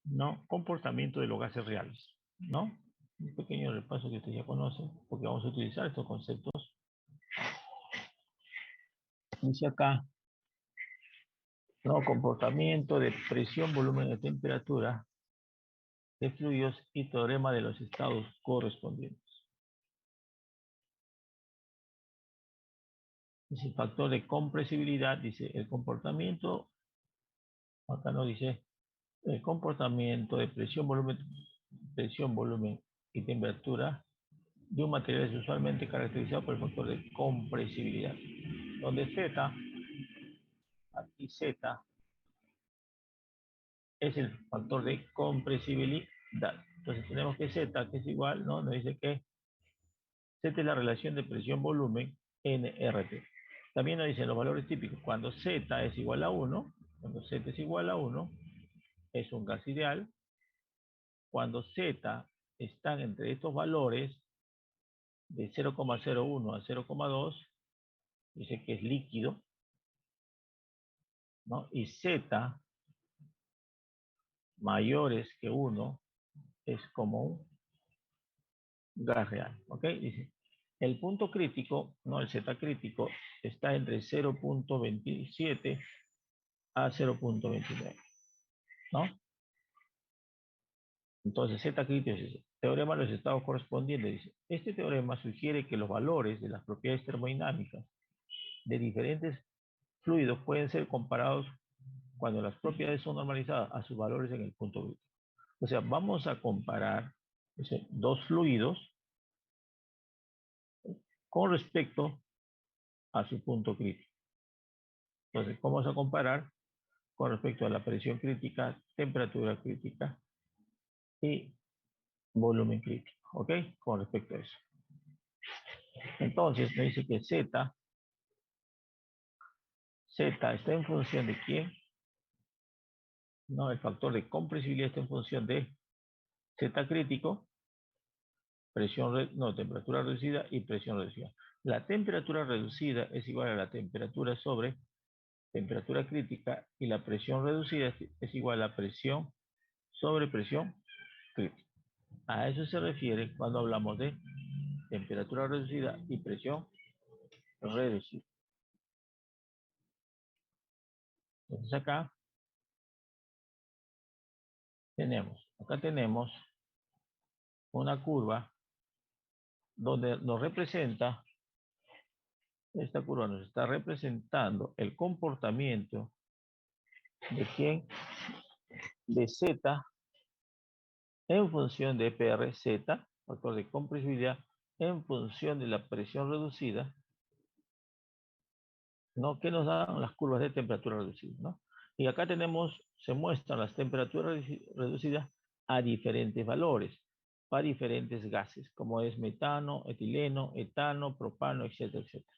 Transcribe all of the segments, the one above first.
¿no? Comportamiento de los gases reales, ¿no? Un pequeño repaso que ustedes ya conocen, porque vamos a utilizar estos conceptos. Dice acá, ¿no? Comportamiento de presión, volumen y temperatura de fluidos y teorema de los estados correspondientes. Dice factor de compresibilidad, dice el comportamiento, acá no dice el comportamiento de presión, volumen y temperatura de un material es usualmente caracterizado por el factor de compresibilidad, donde Z, aquí Z, es el factor de compresibilidad. Entonces tenemos que Z, que es igual, ¿no? Nos dice que Z es la relación de presión-volumen NRT. También nos dicen los valores típicos. Cuando Z es igual a 1, cuando Z es igual a 1, es un gas ideal. Cuando Z están entre estos valores de 0,01 a 0,2, dice que es líquido, ¿no? Y Z mayores que 1 es como un gas real, ¿ok? Dice, el punto crítico, no el Z crítico, está entre 0.27 a 0.29, ¿no? Entonces, Z crítico es ese. Teorema de los estados correspondientes. Dice, este teorema sugiere que los valores de las propiedades termodinámicas de diferentes fluidos pueden ser comparados cuando las propiedades son normalizadas a sus valores en el punto crítico. O sea, vamos a comparar dos fluidos con respecto a su punto crítico. Entonces, ¿cómo vamos a comparar? Con respecto a la presión crítica, temperatura crítica y volumen crítico, ¿ok? Con respecto a eso. Entonces, me dice que Z está en función de quién, ¿no? El factor de compresibilidad está en función de Z crítico, temperatura reducida y presión reducida. La temperatura reducida es igual a la temperatura sobre temperatura crítica y la presión reducida es igual a presión sobre presión crítica. A eso se refiere cuando hablamos de temperatura reducida y presión reducida. Entonces acá tenemos una curva donde nos representa, esta curva nos está representando el comportamiento de quién, de Z en función de PRZ, factor de compresibilidad, en función de la presión reducida, ¿no? Que nos dan las curvas de temperatura reducida, ¿no? Y acá se muestran las temperaturas reducidas a diferentes valores, para diferentes gases, como es metano, etileno, etano, propano, etcétera, etcétera.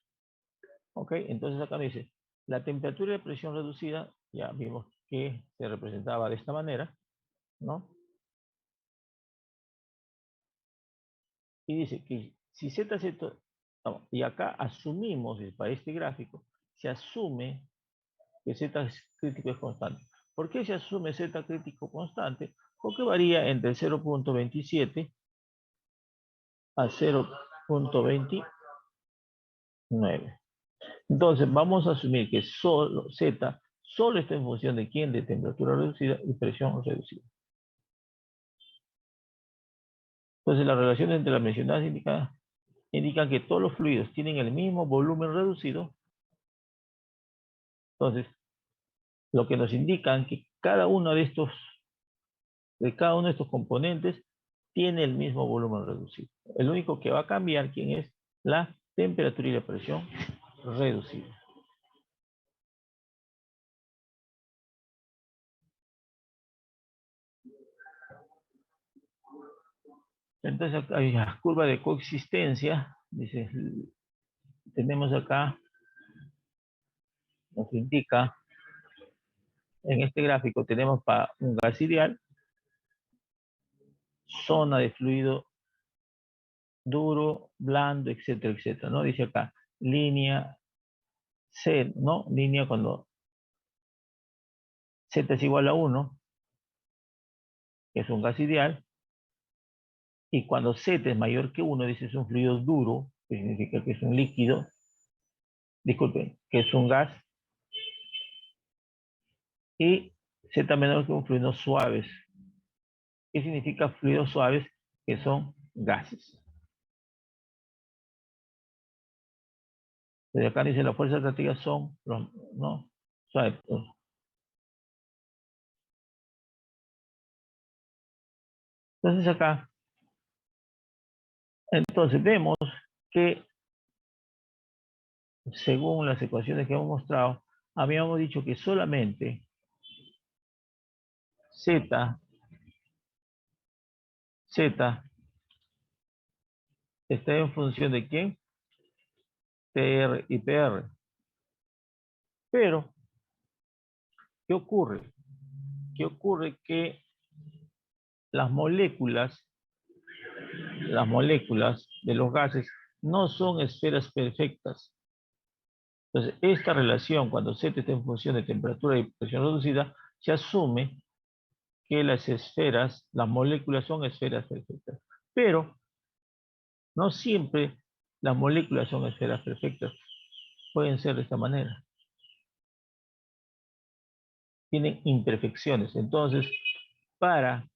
¿Ok? Entonces acá me dice, la temperatura de presión reducida, ya vimos que se representaba de esta manera, ¿no? Y dice que si ZZ, y acá asumimos, para este gráfico, se asume que Z crítico es constante. ¿Por qué se asume Z crítico constante? Porque varía entre 0.27 a 0.29. Entonces, vamos a asumir que Z solo está en función de quién, de temperatura reducida y presión reducida. Entonces, las relaciones entre las mencionadas indican que todos los fluidos tienen el mismo volumen reducido. Entonces, lo que nos indican que cada uno de estos componentes tiene el mismo volumen reducido. El único que va a cambiar quién es la temperatura y la presión reducida. Entonces acá hay la curva de coexistencia, dice, tenemos acá, nos indica, en este gráfico tenemos para un gas ideal, zona de fluido duro, blando, etcétera, etcétera, ¿no? Dice acá, línea C, ¿no? Línea cuando Z es igual a 1, que es un gas ideal, y cuando Z es mayor que 1, dice es un fluido duro, que significa que es un líquido, disculpen, que es un gas, y Z menor que un fluido suaves. ¿Qué significa fluidos suaves? Que son gases. Desde acá dice las fuerzas estáticas son, ¿no? Suaves. Entonces acá, entonces vemos que según las ecuaciones que hemos mostrado, habíamos dicho que solamente Z está en función de quién, TR y PR. Pero, ¿qué ocurre? ¿Qué ocurre? Que las moléculas de los gases no son esferas perfectas. Entonces, esta relación, cuando Z está en función de temperatura y presión reducida, se asume que las esferas, las moléculas son esferas perfectas. Pero no siempre las moléculas son esferas perfectas. Pueden ser de esta manera. Tienen imperfecciones. Entonces, para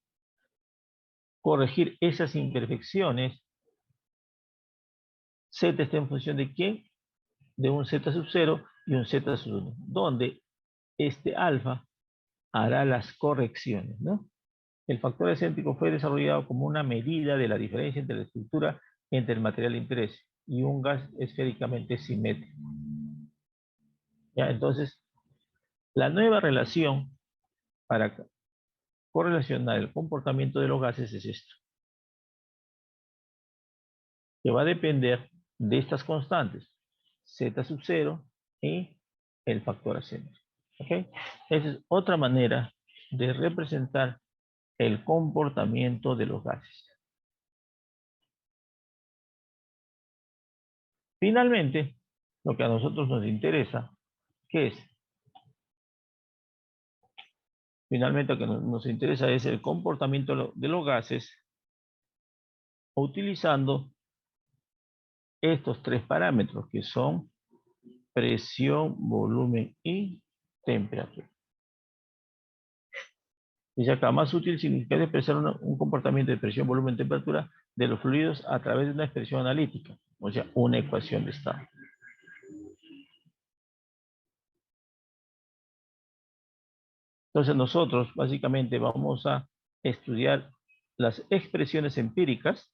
corregir esas imperfecciones, Z está en función de quién? De un Z sub 0 y un Z sub 1, donde este alfa hará las correcciones, ¿no? El factor excéntrico fue desarrollado como una medida de la diferencia entre la estructura entre el material de interés y un gas esféricamente simétrico. ¿Ya? Entonces, la nueva relación para correlacionar el comportamiento de los gases es esto, que va a depender de estas constantes, Z sub 0 y el factor excéntrico. ¿Okay? Esa es otra manera de representar el comportamiento de los gases. Finalmente, lo que a nosotros nos interesa, ¿qué es? Finalmente, lo que nos interesa es el comportamiento de los gases utilizando estos tres parámetros que son presión, volumen y temperatura. Dice acá, más útil significa expresar un comportamiento de presión, volumen, temperatura de los fluidos a través de una expresión analítica, o sea, una ecuación de estado. Entonces nosotros básicamente vamos a estudiar las expresiones empíricas,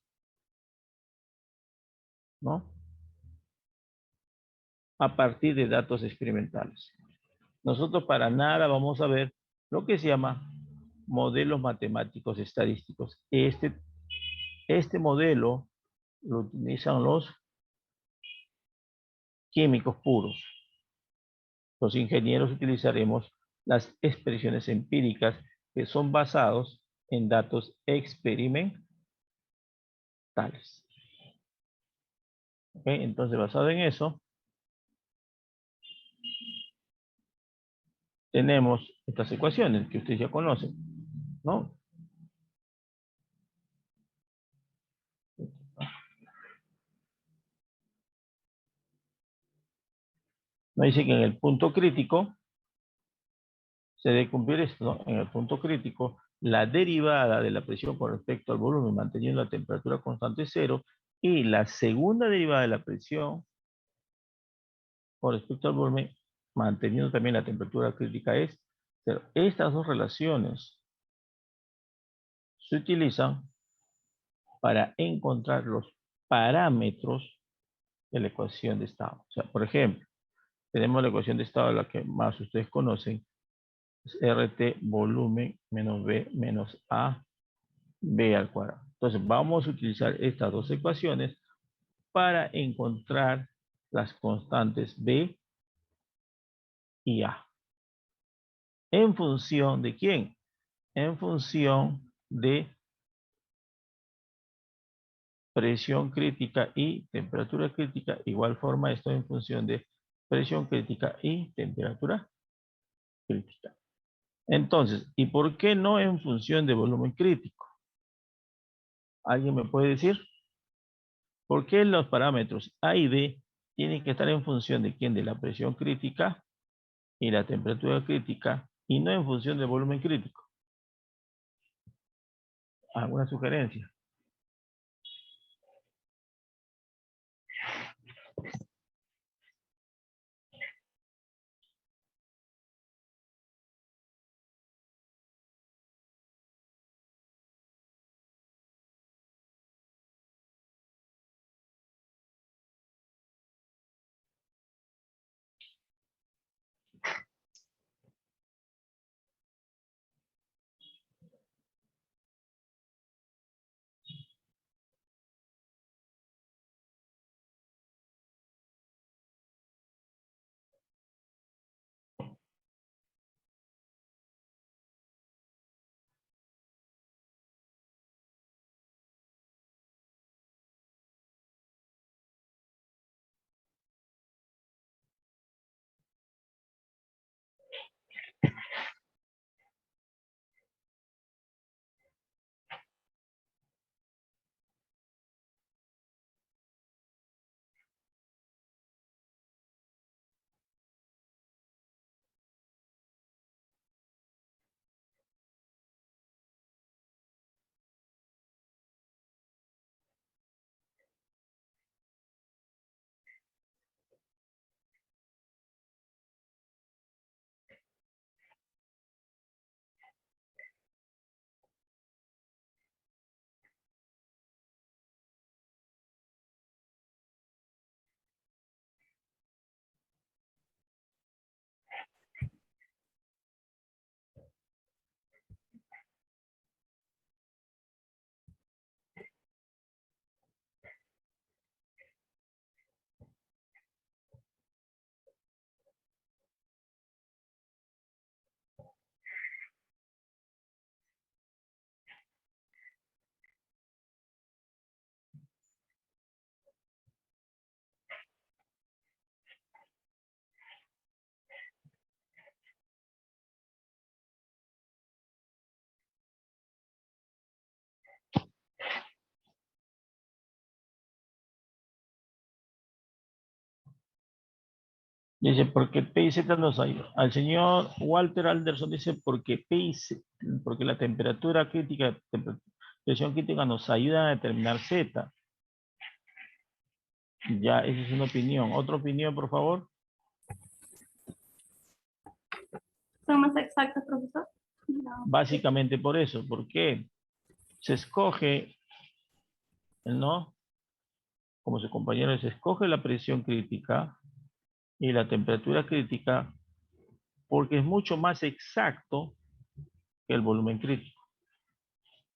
¿no? A partir de datos experimentales. Nosotros para nada vamos a ver lo que se llama modelos matemáticos estadísticos. Este modelo lo utilizan los químicos puros. Los ingenieros utilizaremos las expresiones empíricas que son basados en datos experimentales. ¿Okay? Entonces, basado en eso, tenemos estas ecuaciones que ustedes ya conocen, ¿no? Nos dice que en el punto crítico se debe cumplir esto, ¿no? En el punto crítico, la derivada de la presión con respecto al volumen manteniendo la temperatura constante cero y la segunda derivada de la presión con respecto al volumen manteniendo también la temperatura crítica es cero. Estas dos relaciones se utilizan para encontrar los parámetros de la ecuación de estado. O sea, por ejemplo, tenemos la ecuación de estado, la que más ustedes conocen, es RT volumen menos B menos A B al cuadrado. Entonces vamos a utilizar estas dos ecuaciones para encontrar las constantes B y A. ¿En función de quién? En función de presión crítica y temperatura crítica. Igual forma esto en función de presión crítica y temperatura crítica. Entonces, ¿y por qué no en función de volumen crítico? ¿Alguien me puede decir? ¿Por qué los parámetros A y B tienen que estar en función de quién? De la presión crítica y la temperatura crítica y no en función del volumen crítico. ¿Alguna sugerencia? Dice, porque P y Z nos ayuda. Al señor Walter Alderson dice, porque P y Z, porque la temperatura crítica, presión crítica nos ayuda a determinar Z. Ya, esa es una opinión. ¿Otra opinión, por favor? ¿Son más exactas, profesor? No. Básicamente por eso. ¿Por qué? Se escoge, ¿no? Como su compañero, se escoge la presión crítica y la temperatura crítica porque es mucho más exacto que el volumen crítico.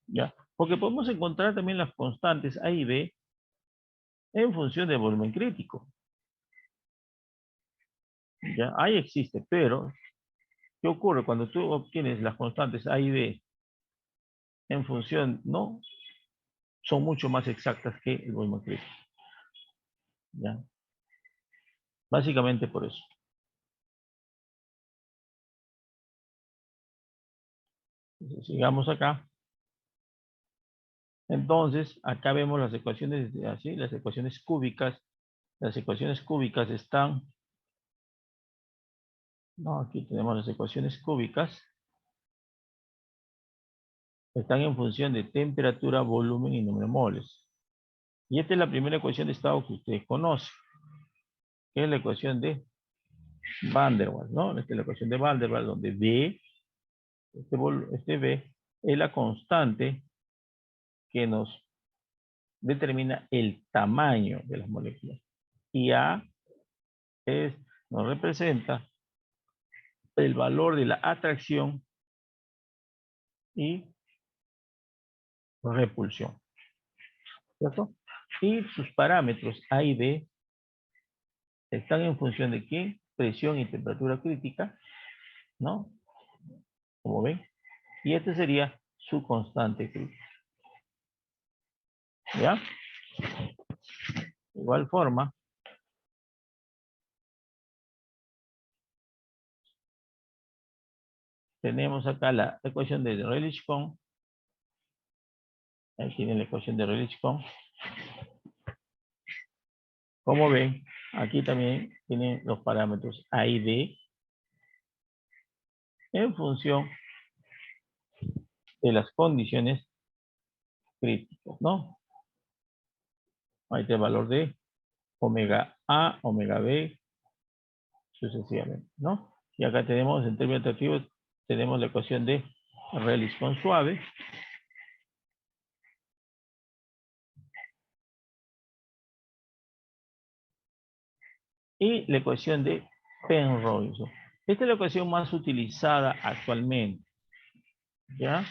¿Ya? Porque podemos encontrar también las constantes A y B en función del volumen crítico. ¿Ya? Ahí existe, pero ¿qué ocurre cuando tú obtienes las constantes A y B en función, no? Son mucho más exactas que el volumen crítico. ¿Ya? Básicamente por eso. Entonces, sigamos acá. Entonces, acá vemos las ecuaciones, así, las ecuaciones cúbicas. Las ecuaciones cúbicas están, no, aquí tenemos las ecuaciones cúbicas. Están en función de temperatura, volumen y número de moles. Y esta es la primera ecuación de estado que ustedes conocen, que es la ecuación de Van der Waals, ¿no? Esta es la ecuación de Van der Waals, donde B, este B, es la constante que nos determina el tamaño de las moléculas. Y A nos representa el valor de la atracción y repulsión, ¿cierto? Y sus parámetros A y B están en función de qué? Presión y temperatura crítica, ¿no? Como ven. Y este sería su constante crítica. ¿Ya? De igual forma, tenemos acá la ecuación de Rayleigh-Kohn. Ahí tienen la ecuación de Rayleigh-Kohn. Como ven, aquí también tienen los parámetros A y B en función de las condiciones críticas, ¿no? Ahí está el valor de omega A, omega B, sucesivamente, ¿no? Y acá tenemos, en términos relativos, tenemos la ecuación de Rayleigh-Kohn suave. Y la ecuación de Penrose. Esta es la ecuación más utilizada actualmente. ¿Ya?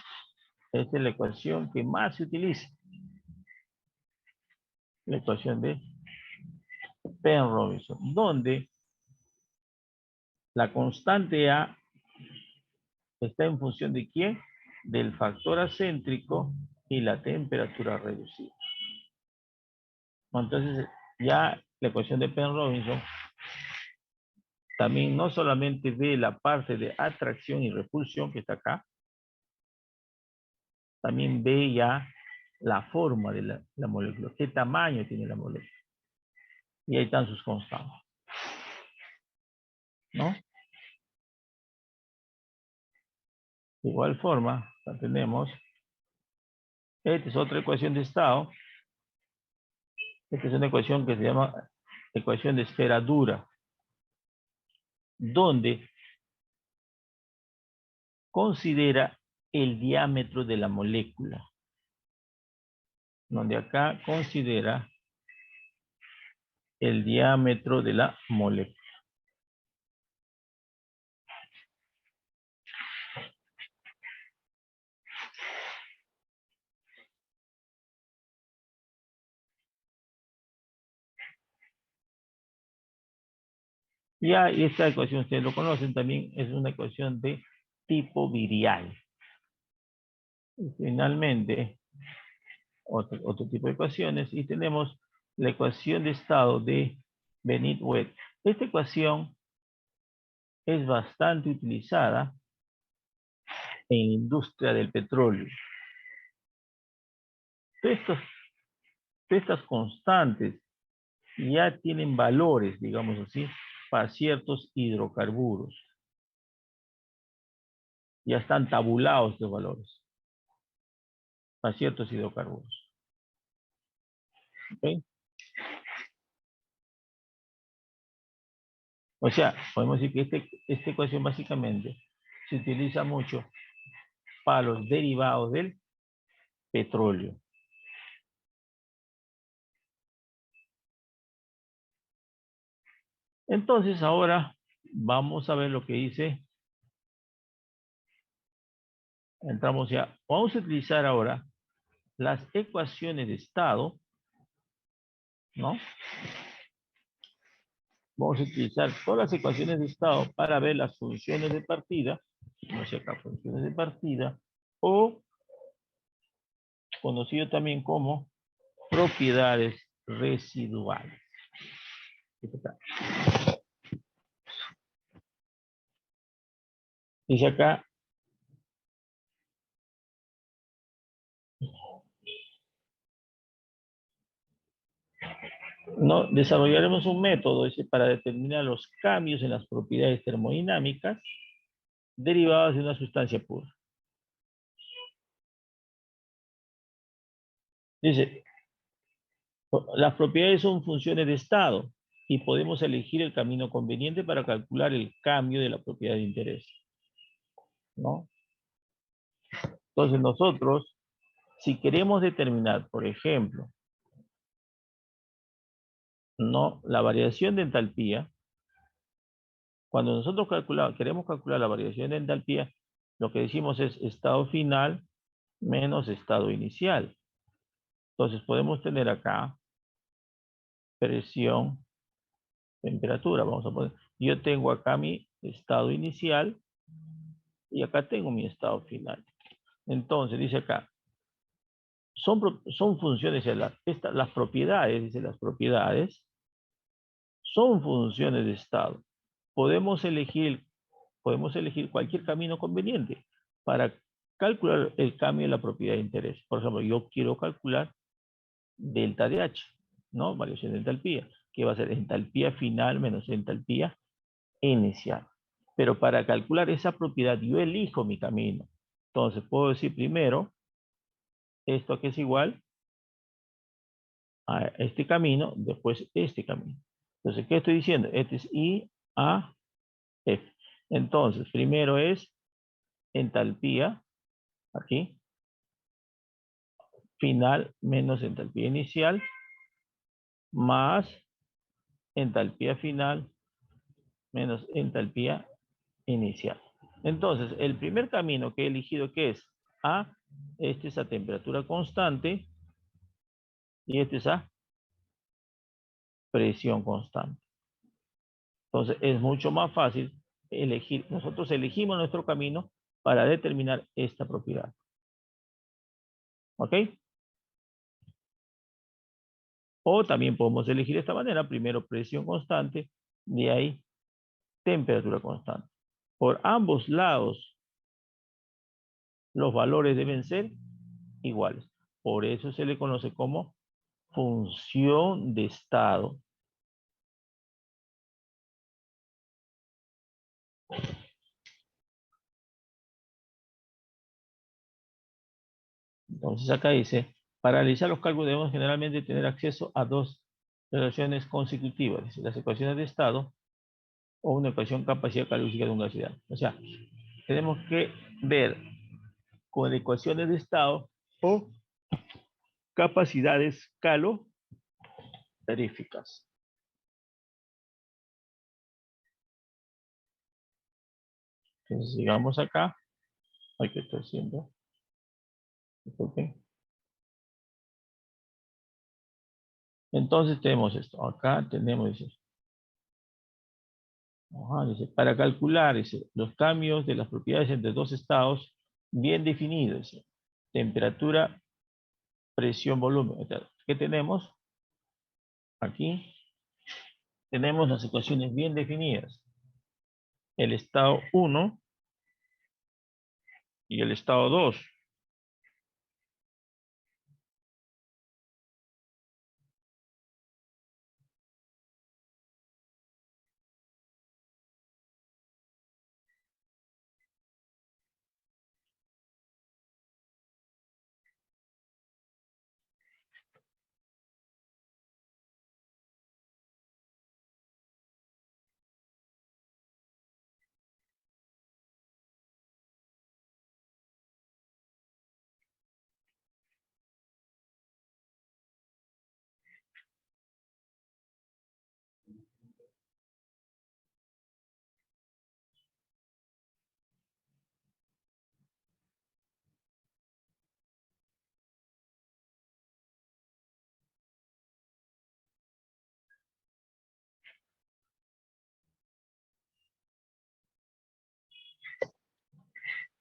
Esta es la ecuación que más se utiliza. La ecuación de Penrose, donde la constante A está en función de ¿quién? Del factor acéntrico y la temperatura reducida. Entonces, ya la ecuación de Penrose también no solamente ve la parte de atracción y repulsión que está acá, también ve ya la forma de la molécula, qué tamaño tiene la molécula. Y ahí están sus constantes, ¿no? De igual forma, la tenemos. Esta es otra ecuación de estado. Esta es una ecuación que se llama ecuación de esfera dura, donde considera el diámetro de la molécula. Donde acá considera el diámetro de la molécula. Ya, y esta ecuación, ustedes lo conocen, también es una ecuación de tipo virial. Y finalmente, otro tipo de ecuaciones, y tenemos la ecuación de estado de Benit-Webb. Esta ecuación es bastante utilizada en la industria del petróleo. Estas constantes ya tienen valores, digamos así, para ciertos hidrocarburos. Ya están tabulados estos valores para ciertos hidrocarburos. ¿Okay? O sea, podemos decir que esta ecuación básicamente se utiliza mucho para los derivados del petróleo. Entonces ahora vamos a ver lo que dice. Entramos ya. Vamos a utilizar ahora las ecuaciones de estado, ¿no? Vamos a utilizar todas las ecuaciones de estado para ver las funciones de partida, no sé acá, funciones de partida, o conocido también como propiedades residuales. Dice acá, no, desarrollaremos un método para determinar los cambios en las propiedades termodinámicas derivadas de una sustancia pura. Dice, las propiedades son funciones de estado y podemos elegir el camino conveniente para calcular el cambio de la propiedad de interés, ¿no? Entonces nosotros, si queremos determinar, por ejemplo, ¿no? La variación de entalpía, cuando nosotros queremos calcular la variación de entalpía, lo que decimos es estado final menos estado inicial. Entonces podemos tener acá presión, temperatura. Vamos a poner, yo tengo acá mi estado inicial y acá tengo mi estado final. Entonces dice acá, son funciones, las propiedades, dice las propiedades, son funciones de estado. Podemos elegir podemos elegir cualquier camino conveniente para calcular el cambio en la propiedad de interés. Por ejemplo, yo quiero calcular delta de H, ¿no? Variación de entalpía, que va a ser entalpía final menos entalpía inicial. Pero para calcular esa propiedad, yo elijo mi camino. Entonces, puedo decir primero, esto que es igual a este camino, después este camino. Entonces, ¿qué estoy diciendo? Este es I, A, F. Entonces, primero es entalpía, aquí, final menos entalpía inicial, más entalpía final menos entalpía inicial. Entonces, el primer camino que he elegido, ¿qué es? A, este es a temperatura constante y este es a presión constante. Entonces, es mucho más fácil elegir. Nosotros elegimos nuestro camino para determinar esta propiedad. ¿Ok? O también podemos elegir de esta manera. Primero presión constante, de ahí temperatura constante. Por ambos lados, los valores deben ser iguales. Por eso se le conoce como función de estado. Entonces acá dice, para realizar los cálculos debemos generalmente tener acceso a dos relaciones consecutivas, es decir, las ecuaciones de estado o una ecuación capacidad calórica de un gas ideal. O sea, tenemos que ver con ecuaciones de estado o capacidades caloríficas. Entonces, sigamos acá. Ay, ¿qué estoy haciendo? Disculpen. Entonces tenemos esto. Acá tenemos, dice, dice, para calcular dice, los cambios de las propiedades entre dos estados bien definidos. Dice, temperatura, presión, volumen. ¿Qué tenemos? Aquí tenemos las ecuaciones bien definidas. El estado 1 y el estado 2.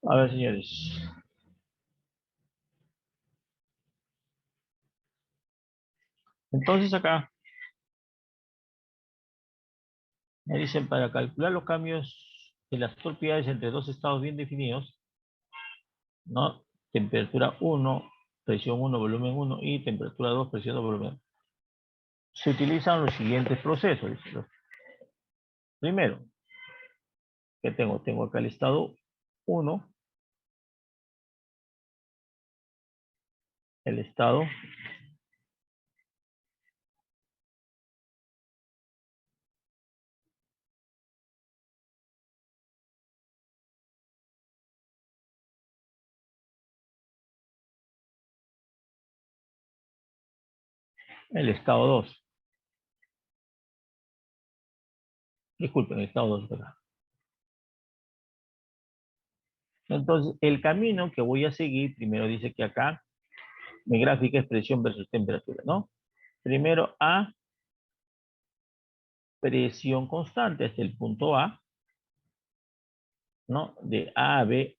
A ver, señores. Entonces acá me dicen para calcular los cambios de las propiedades entre dos estados bien definidos, ¿no? Temperatura 1, presión 1, volumen 1 y temperatura 2, presión 2, volumen 1. Se utilizan los siguientes procesos. Dice. Primero, ¿qué tengo? Tengo acá el estado 1, el estado el estado 2. Disculpen, el estado 2. ¿Verdad? Entonces, el camino que voy a seguir, primero dice que acá mi gráfica es presión versus temperatura, ¿no? Primero A, presión constante hasta el punto A, ¿no? De A a B,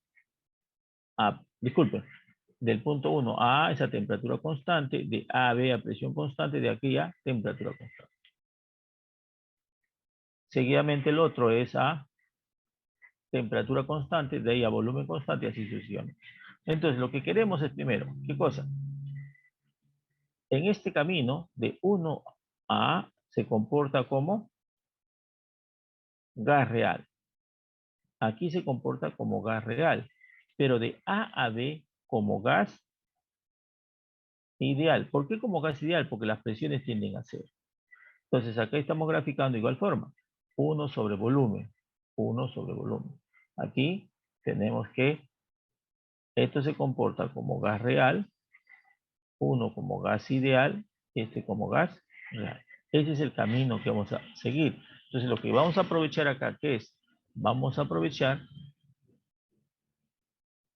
disculpen, del punto 1 a A es a temperatura constante, de A a B a presión constante, de aquí a temperatura constante. Seguidamente el otro es a temperatura constante, de ahí a volumen constante y así sucesivamente. Entonces, lo que queremos es primero, ¿qué cosa? En este camino de 1 a A se comporta como gas real. Aquí se comporta como gas real, pero de A a B como gas ideal. ¿Por qué como gas ideal? Porque las presiones tienden a cero. Entonces acá estamos graficando de igual forma. 1 sobre volumen. 1 sobre volumen. Aquí tenemos que esto se comporta como gas real, 1 como gas ideal, este como gas real. Ese es el camino que vamos a seguir. Entonces lo que vamos a aprovechar acá, ¿qué es? Vamos a aprovechar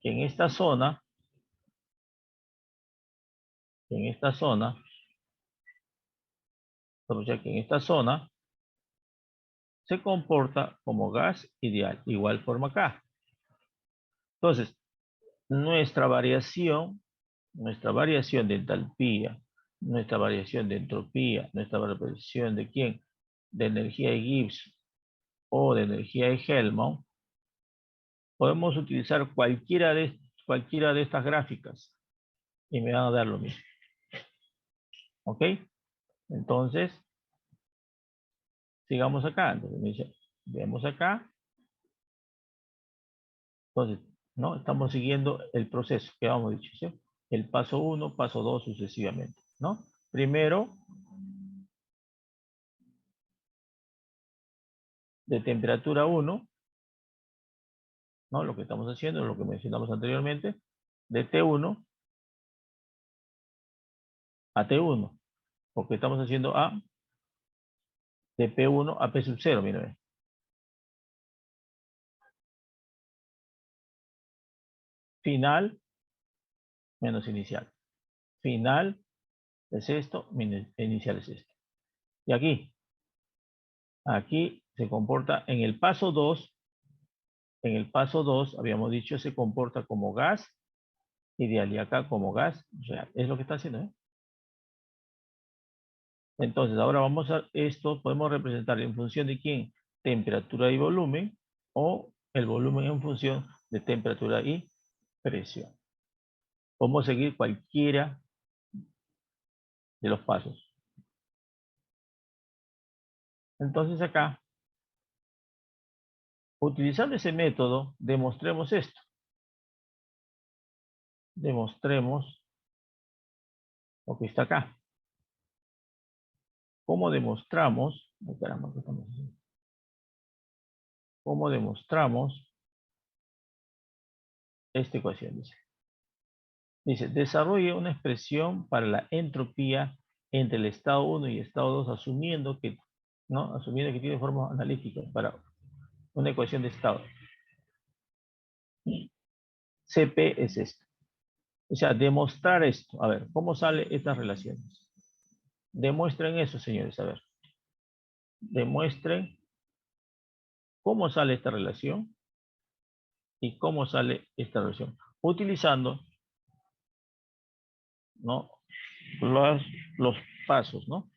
que en esta zona, aprovechar que en esta zona se comporta como gas ideal. Igual forma acá. Entonces, nuestra variación de entalpía, nuestra variación de entropía, nuestra variación de ¿quién? De energía de Gibbs o de energía de Helmont, podemos utilizar cualquiera de estas gráficas y me van a dar lo mismo. ¿Ok? Entonces, sigamos acá. Entonces, me dice, vemos acá. Entonces, ¿no? Estamos siguiendo el proceso que habíamos dicho, ¿sí? El paso 1, paso 2, sucesivamente, ¿no? Primero, de temperatura 1, ¿no? Lo que estamos haciendo, lo que mencionamos anteriormente, de T1 a T1, porque estamos haciendo de P1 a P sub 0, miren. Final menos inicial. Final es esto, inicial es esto. Y aquí se comporta en el paso 2, habíamos dicho, se comporta como gas ideal y acá como gas real. Es lo que está haciendo, ¿eh? Entonces, ahora vamos a esto, podemos representar en función de quién, temperatura y volumen, o el volumen en función de temperatura y presión. Podemos seguir cualquiera de los pasos. Entonces acá, utilizando ese método, demostremos esto. Demostremos lo que está acá. ¿Cómo demostramos? Oh, caramba, ¿qué estamos haciendo? ¿Cómo demostramos esta ecuación? Dice, desarrolle una expresión para la entropía entre el estado 1 y el estado 2, asumiendo que tiene forma analítica para una ecuación de estado. CP es esto. O sea, demostrar esto. A ver, ¿cómo salen estas relaciones? Demuestren eso, señores. A ver. Demuestren cómo sale esta relación y cómo sale esta relación. Utilizando, ¿no? Los pasos, ¿no?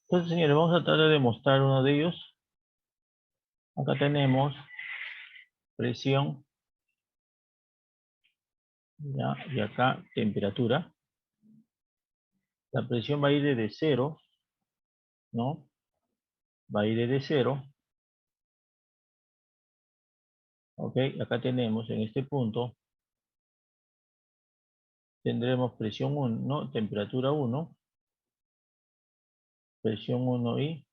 Entonces, señores, vamos a tratar de mostrar uno de ellos. Acá tenemos presión, ¿ya? Y acá temperatura. La presión va a ir desde 0, ¿no? Va a ir desde 0. Ok, acá tenemos en este punto, tendremos presión 1, ¿no? Temperatura 1, presión 1 y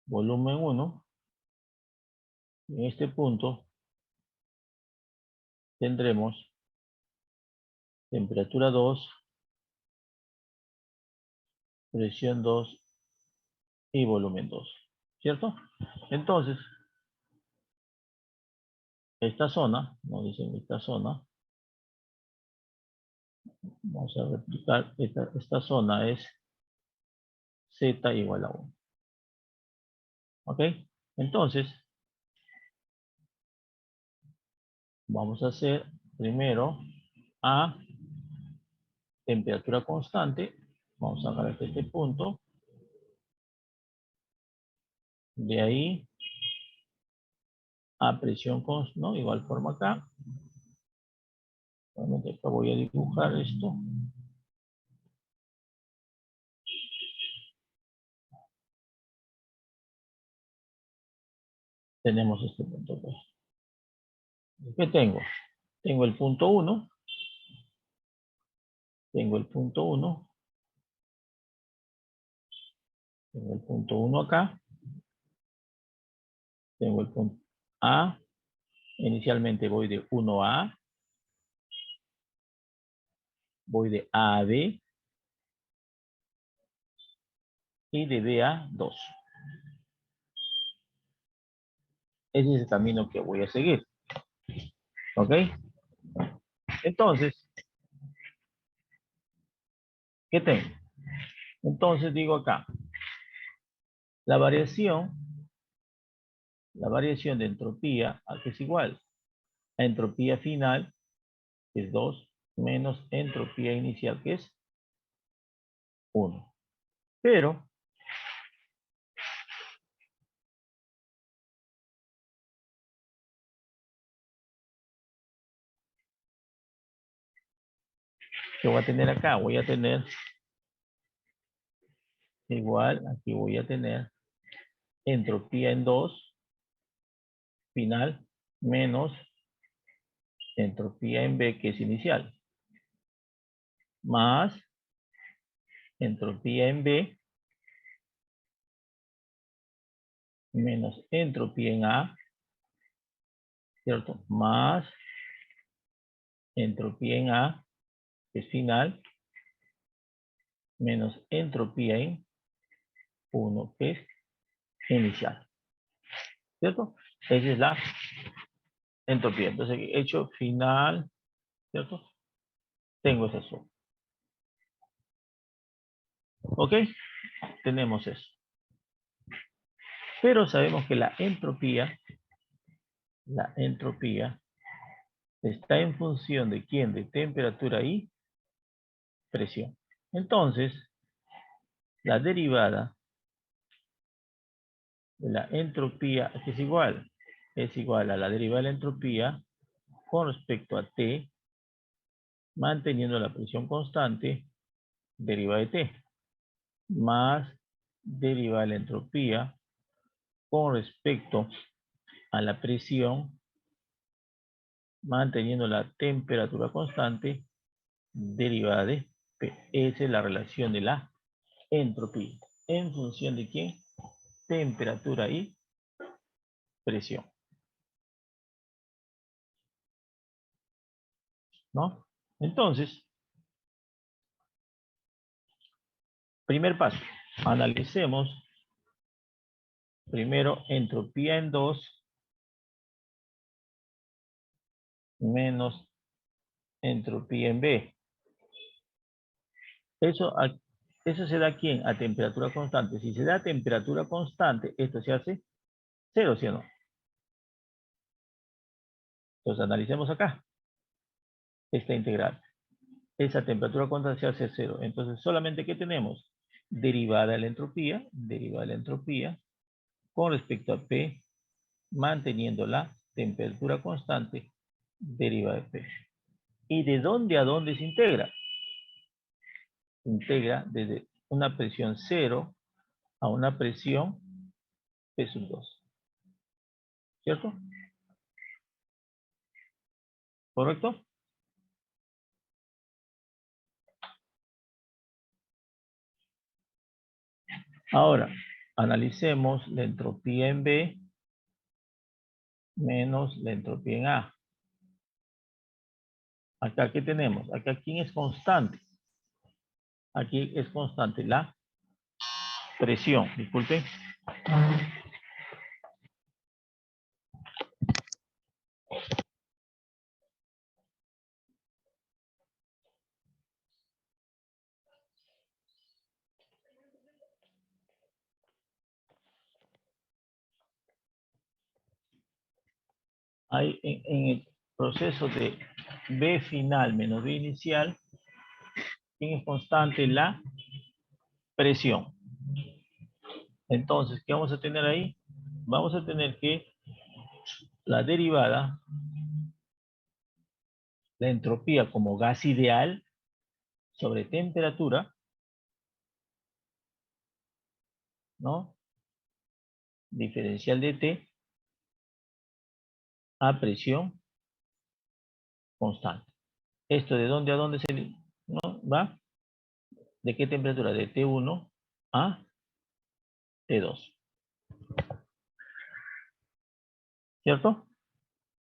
volumen 1. En este punto tendremos temperatura 2, presión 2 y volumen 2, ¿cierto? Entonces, esta zona, nos dicen esta zona, vamos a replicar, esta zona es Z igual a 1. ¿Ok? Entonces, vamos a hacer primero a temperatura constante. Vamos a agarrar hasta este punto. De ahí a presión constante, ¿no? Igual forma acá. Nuevamente acá voy a dibujar esto. Tenemos este punto. ¿Qué tengo? Tengo el punto 1. Tengo el punto 1. Tengo el punto 1 acá. Tengo el punto A. Inicialmente voy de 1 a A. Voy de A a B. Y de B a 2. Ese es el camino que voy a seguir. ¿Ok? Entonces, ¿qué tengo? Entonces digo acá, la variación de entropía, que es igual a entropía final, que es 2, menos entropía inicial, que es 1. Pero, ¿qué voy a tener acá? Voy a tener igual, aquí voy a tener entropía en 2, final, menos entropía en B, que es inicial, más entropía en B, menos entropía en A, ¿cierto? Más entropía en A, que es final, menos entropía en 1, que es inicial, ¿cierto? Esa es la entropía. Entonces, hecho final, ¿cierto? Tengo esa suma. ¿Ok? Tenemos eso. Pero sabemos que la entropía está en función de quién, de temperatura y presión. Entonces, la derivada de la entropía es igual a la derivada de la entropía con respecto a T, manteniendo la presión constante, derivada de T, más derivada de la entropía con respecto a la presión, manteniendo la temperatura constante, derivada de P. Esa es la relación de la entropía. ¿En función de quién? Temperatura y presión. ¿No? Entonces, primer paso. Analicemos primero entropía en 2 menos entropía en B. Eso se da ¿a quién? A temperatura constante. Si se da a temperatura constante, esto se hace 0, ¿sí o no? Entonces analicemos acá esta integral. Esa temperatura constante se hace 0. Entonces solamente ¿qué tenemos? Derivada de la entropía con respecto a P, manteniendo la temperatura constante, derivada de P. ¿Y de dónde a dónde se integra? Se integra desde una presión 0 a una presión P sub 2. ¿Cierto? ¿Correcto? Ahora, analicemos la entropía en B menos la entropía en A. Acá, ¿qué tenemos? Acá, ¿quién es constante? Aquí es constante la presión. Disculpe. Hay en el proceso de B final menos B inicial, ¿quién es constante? La presión. Entonces, ¿qué vamos a tener ahí? Vamos a tener que la derivada la entropía como gas ideal sobre temperatura, ¿no? Diferencial de T a presión constante. ¿Esto de dónde a dónde no, va? ¿De qué temperatura? De T1 a T2. ¿Cierto?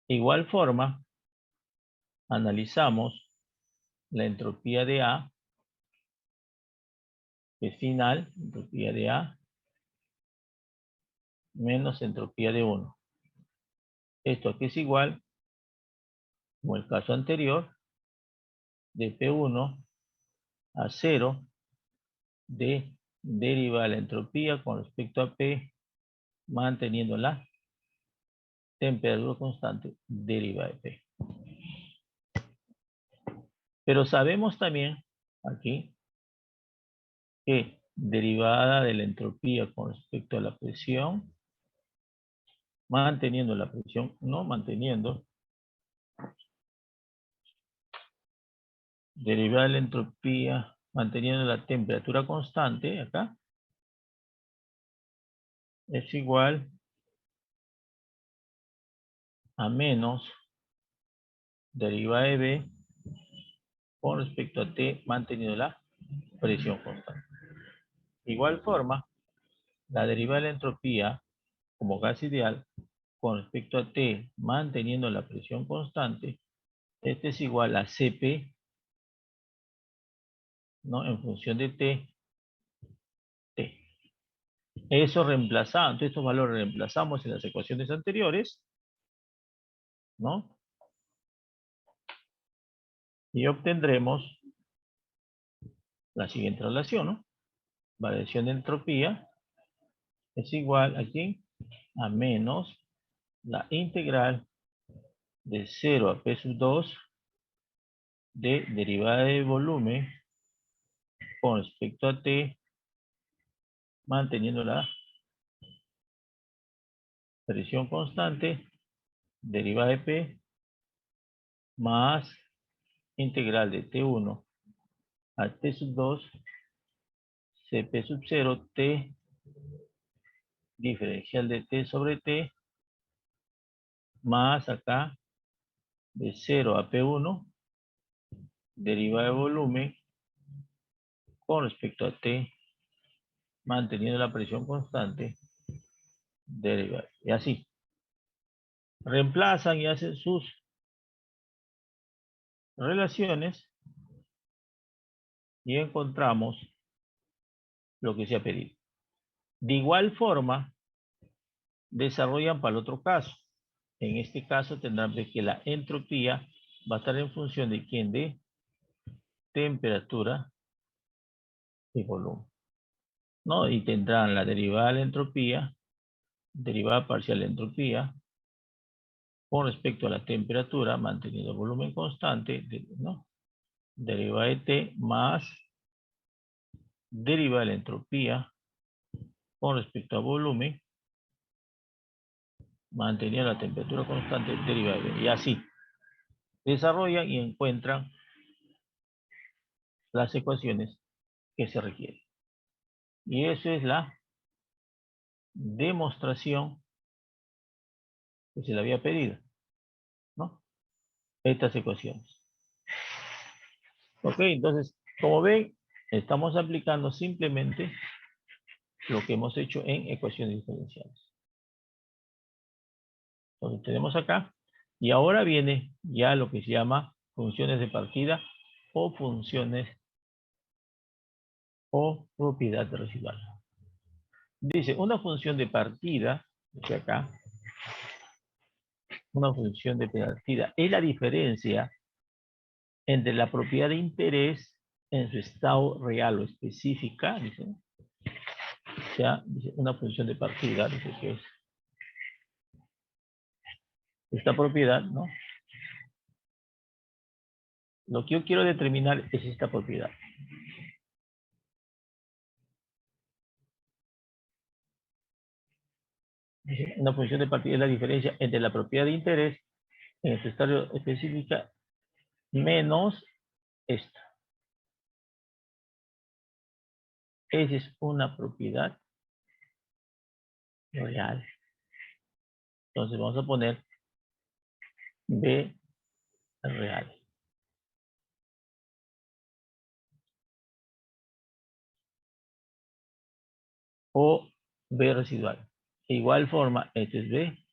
Igual forma, analizamos la entropía de A, que es final, entropía de A, menos entropía de 1. Esto aquí es igual, como el caso anterior, de P1 a 0 de derivar la entropía con respecto a P, manteniendo la temperatura constante derivada de P. Pero sabemos también aquí que derivada de la entropía con respecto a la presión, manteniendo la presión, no manteniendo, derivada de la entropía, manteniendo la temperatura constante, acá, es igual a menos derivada de B con respecto a T, manteniendo la presión constante. Igual forma, la derivada de la entropía como gas ideal con respecto a T, manteniendo la presión constante, este es igual a Cp, ¿no? En función de T, T. Eso reemplazado, entonces estos valores reemplazamos en las ecuaciones anteriores, ¿no? Y obtendremos la siguiente relación, ¿no? Variación de entropía es igual aquí a menos la integral de 0 a P sub 2 de derivada de volumen con respecto a T, manteniendo la presión constante, derivada de P, más integral de T1 a T sub 2, Cp sub 0, T, diferencial de T sobre T, más acá de 0 a P1, derivada de volumen con respecto a T, manteniendo la presión constante, derivada. Y así. Reemplazan y hacen sus relaciones y encontramos lo que se ha pedido. De igual forma, desarrollan para el otro caso. En este caso tendrán que la entropía va a estar en función de quién, de temperatura y volumen, ¿no? Y tendrán la derivada de la entropía, derivada parcial de entropía, con respecto a la temperatura, manteniendo el volumen constante, ¿no? Derivada de T más derivada de la entropía con respecto a volumen, manteniendo la temperatura constante, derivada de B. Y así desarrollan y encuentran las ecuaciones que se requieren. Y eso es la demostración que se le había pedido, ¿no? Estas ecuaciones. Ok, entonces, como ven, estamos aplicando simplemente lo que hemos hecho en ecuaciones diferenciales. Entonces, tenemos acá, y ahora viene ya lo que se llama funciones de partida o funciones o propiedad residual. Dice, una función de partida, dice acá, una función de partida es la diferencia entre la propiedad de interés en su estado real o específica, dice, o sea, dice una función de partida, dice que es esta propiedad, ¿no? Lo que yo quiero determinar es esta propiedad. Dice, una función de partida es la diferencia entre la propiedad de interés en su estado específica menos esta. Esa es una propiedad real. Entonces vamos a poner B real. O B residual. De igual forma, este es B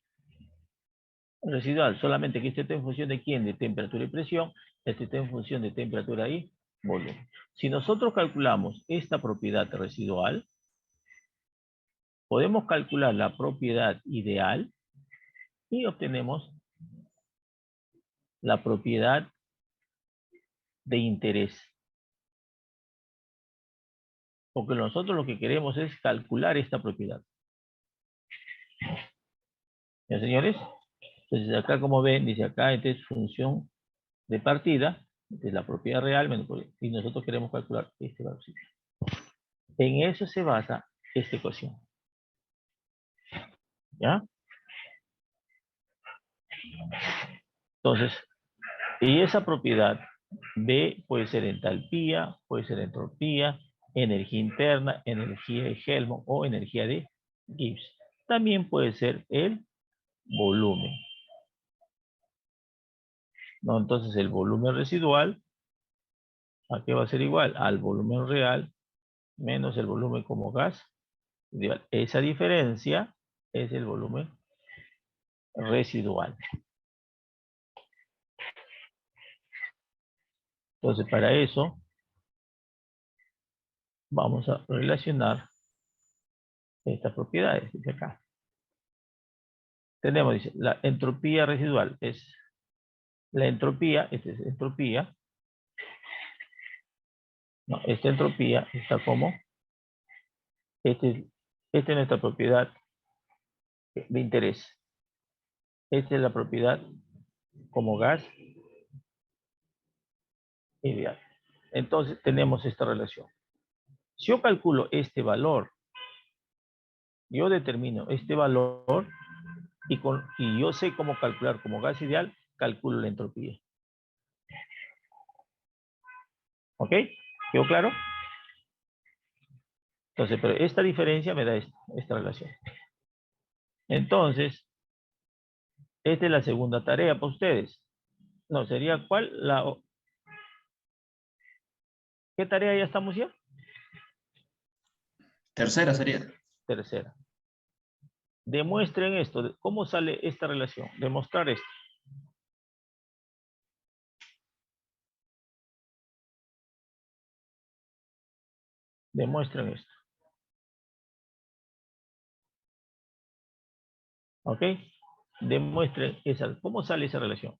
residual, solamente que este está en función de quién, de temperatura y presión, este está en función de temperatura y volumen. Si nosotros calculamos esta propiedad residual, podemos calcular la propiedad ideal y obtenemos la propiedad de interés. Porque nosotros lo que queremos es calcular esta propiedad. ¿Ya, señores? Entonces acá, como ven, dice acá, esta es función de partida, de la propiedad real, y nosotros queremos calcular este valor. En eso se basa esta ecuación. ¿Ya? Entonces, y esa propiedad B puede ser entalpía, puede ser entropía, energía interna, energía de Helmholtz o energía de Gibbs. También puede ser el volumen. ¿No? Entonces el volumen residual, ¿a qué va a ser igual? Al volumen real menos el volumen como gas. Esa diferencia es el volumen residual. Entonces para eso vamos a relacionar estas propiedades. Dice acá. Tenemos, dice, la entropía residual es la entropía, esta es entropía. No, esta entropía está como, esta es nuestra propiedad de interés. Esta es la propiedad como gas ideal. Entonces tenemos esta relación. Si yo calculo este valor, yo determino este valor y yo sé cómo calcular como gas ideal, calculo la entropía. ¿Ok? ¿Quedó claro? Entonces, pero esta diferencia me da esta relación. Entonces, esta es la segunda tarea para ustedes. No, sería ¿cuál? ¿Qué tarea ya estamos ya? Tercera sería. Tercera. Demuestren esto. ¿Cómo sale esta relación? Demostrar esto. Demuestren esto. ¿Ok? Demuestren ¿cómo sale esa relación?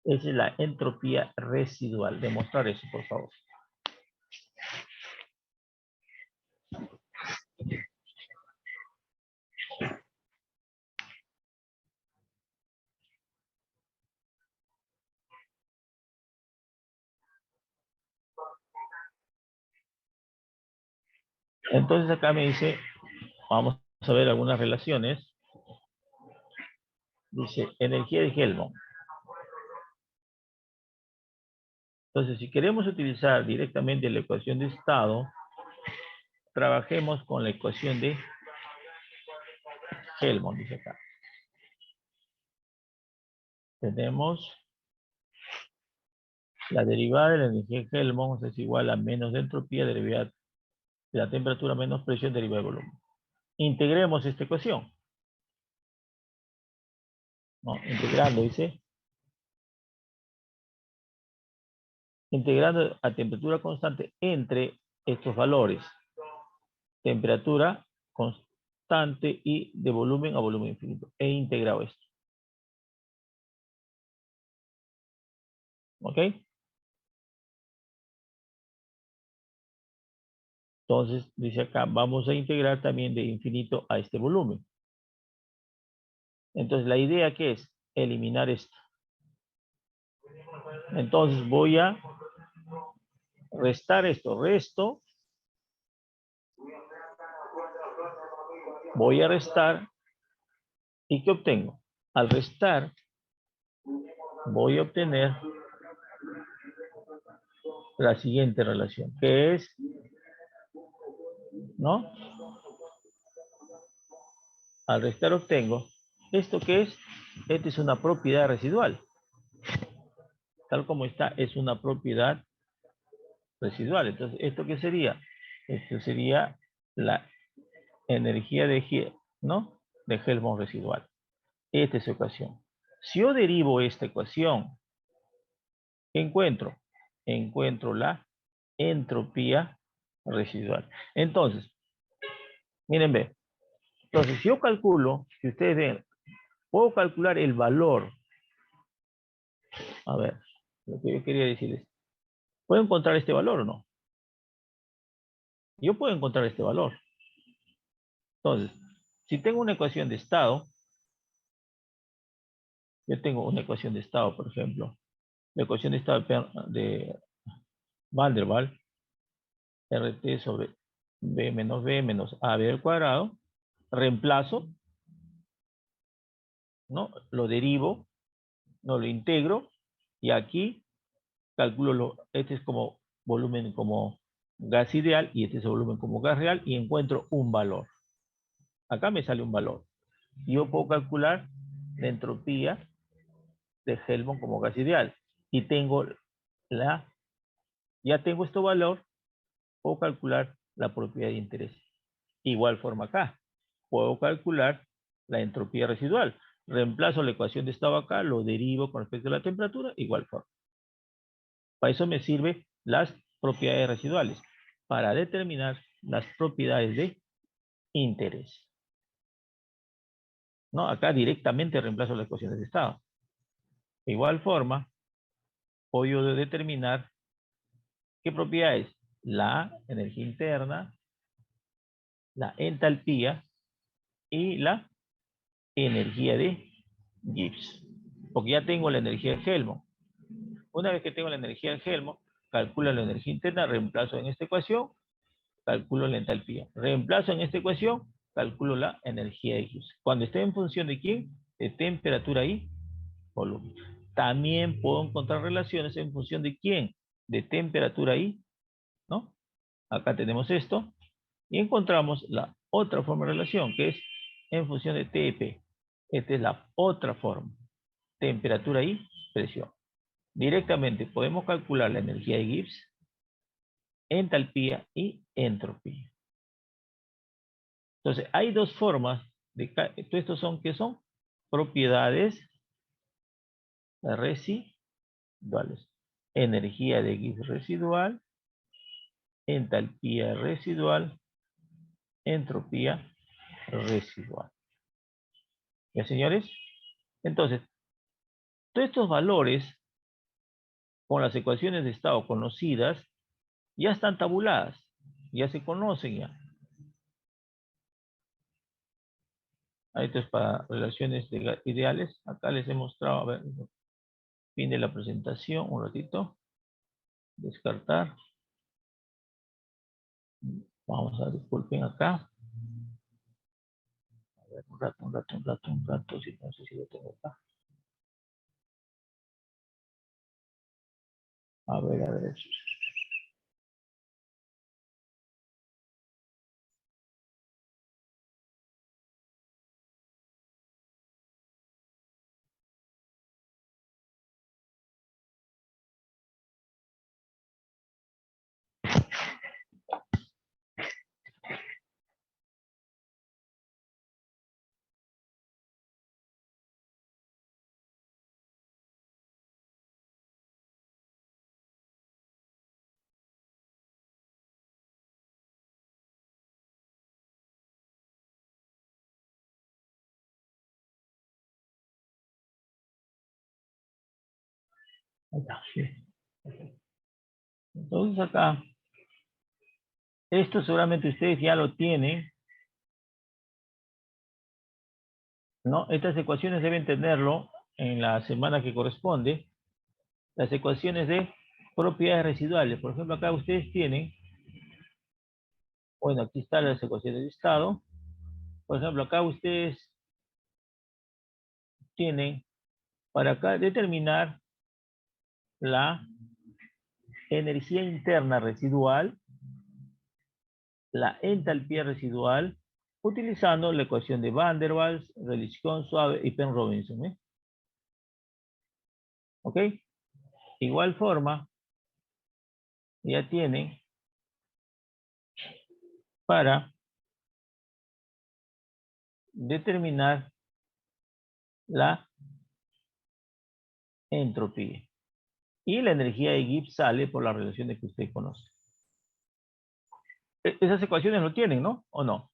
Esa es la entropía residual. Demostrar eso, por favor. Entonces acá me dice, vamos a ver algunas relaciones. Dice, energía de Helmholtz. Entonces, si queremos utilizar directamente la ecuación de estado, trabajemos con la ecuación de Helmholtz, dice acá. Tenemos la derivada de la energía de Helmholtz es igual a menos de entropía derivada de la temperatura menos presión derivada de volumen. Integremos esta ecuación. No, integrando, dice. Integrando a temperatura constante entre estos valores. Temperatura constante y de volumen a volumen infinito. He integrado esto. ¿Ok? Entonces, dice acá, vamos a integrar también de infinito a este volumen. Entonces, la idea que es eliminar esto. Entonces, voy a restar esto. Resto. Voy a restar. ¿Y qué obtengo? Al restar, voy a obtener la siguiente relación, que es, ¿no? Al restar obtengo, ¿esto qué es? Esta es una propiedad residual. Tal como está, es una propiedad residual. Entonces, ¿esto qué sería? Esto sería la energía de, ¿no? De Helmholtz residual. Esta es su ecuación. Si yo derivo esta ecuación, ¿qué encuentro? Encuentro la entropía residual. Entonces, miren, ve. Entonces, si yo calculo, si ustedes ven, puedo calcular el valor. A ver, lo que yo quería decirles. ¿Puedo encontrar este valor o no? Yo puedo encontrar este valor. Entonces, si tengo una ecuación de estado, yo tengo una ecuación de estado, por ejemplo, la ecuación de estado de Van der Waals, RT sobre B menos B menos AB al cuadrado, reemplazo, ¿no? Lo derivo, no lo integro, y aquí calculo, este es como volumen como gas ideal, y este es el volumen como gas real, y encuentro un valor. Acá me sale un valor. Yo puedo calcular la entropía de Helmholtz como gas ideal. Y tengo ya tengo este valor, puedo calcular la propiedad de interés. Igual forma acá, puedo calcular la entropía residual. Reemplazo la ecuación de estado acá, lo derivo con respecto a la temperatura, igual forma. Para eso me sirven las propiedades residuales, para determinar las propiedades de interés. ¿No? Acá directamente reemplazo las ecuaciones de estado. De igual forma, puedo determinar qué propiedades: la energía interna, la entalpía y la energía de Gibbs. Porque ya tengo la energía de Helmholtz. Una vez que tengo la energía de Helmholtz, calculo la energía interna, reemplazo en esta ecuación, calculo la entalpía. Reemplazo en esta ecuación, calculo la energía de Gibbs. Cuando esté en función de quién, de temperatura y volumen. También puedo encontrar relaciones en función de quién, de temperatura y, ¿no? Acá tenemos esto, y encontramos la otra forma de relación, que es en función de TP. Esta es la otra forma, temperatura y presión. Directamente podemos calcular la energía de Gibbs, entalpía y entropía. Entonces, hay dos formas de, estos son, ¿qué son? Propiedades residuales. Energía de Gibbs residual, entalpía residual, entropía residual. ¿Ya, señores? Entonces, todos estos valores con las ecuaciones de estado conocidas ya están tabuladas, ya se conocen ya. Esto es para relaciones ideales. Acá les he mostrado, a ver, fin de la presentación, un ratito. Descartar. Vamos a, disculpen acá. A ver, un rato, si no sé si lo tengo acá. A ver. Acá, sí. Entonces acá, esto seguramente ustedes ya lo tienen, ¿no? Estas ecuaciones deben tenerlo en la semana que corresponde. Las ecuaciones de propiedades residuales. Por ejemplo, acá ustedes tienen, bueno, aquí están las ecuaciones de estado. Por ejemplo, acá ustedes tienen para acá determinar la energía interna residual, la entalpía residual, utilizando la ecuación de Van der Waals, Religión suave y Penn-Robinson. ¿Ok? Igual forma, ya tienen para determinar la entropía. Y la energía de Gibbs sale por las relaciones que usted conoce. Esas ecuaciones lo tienen, ¿no? ¿O no?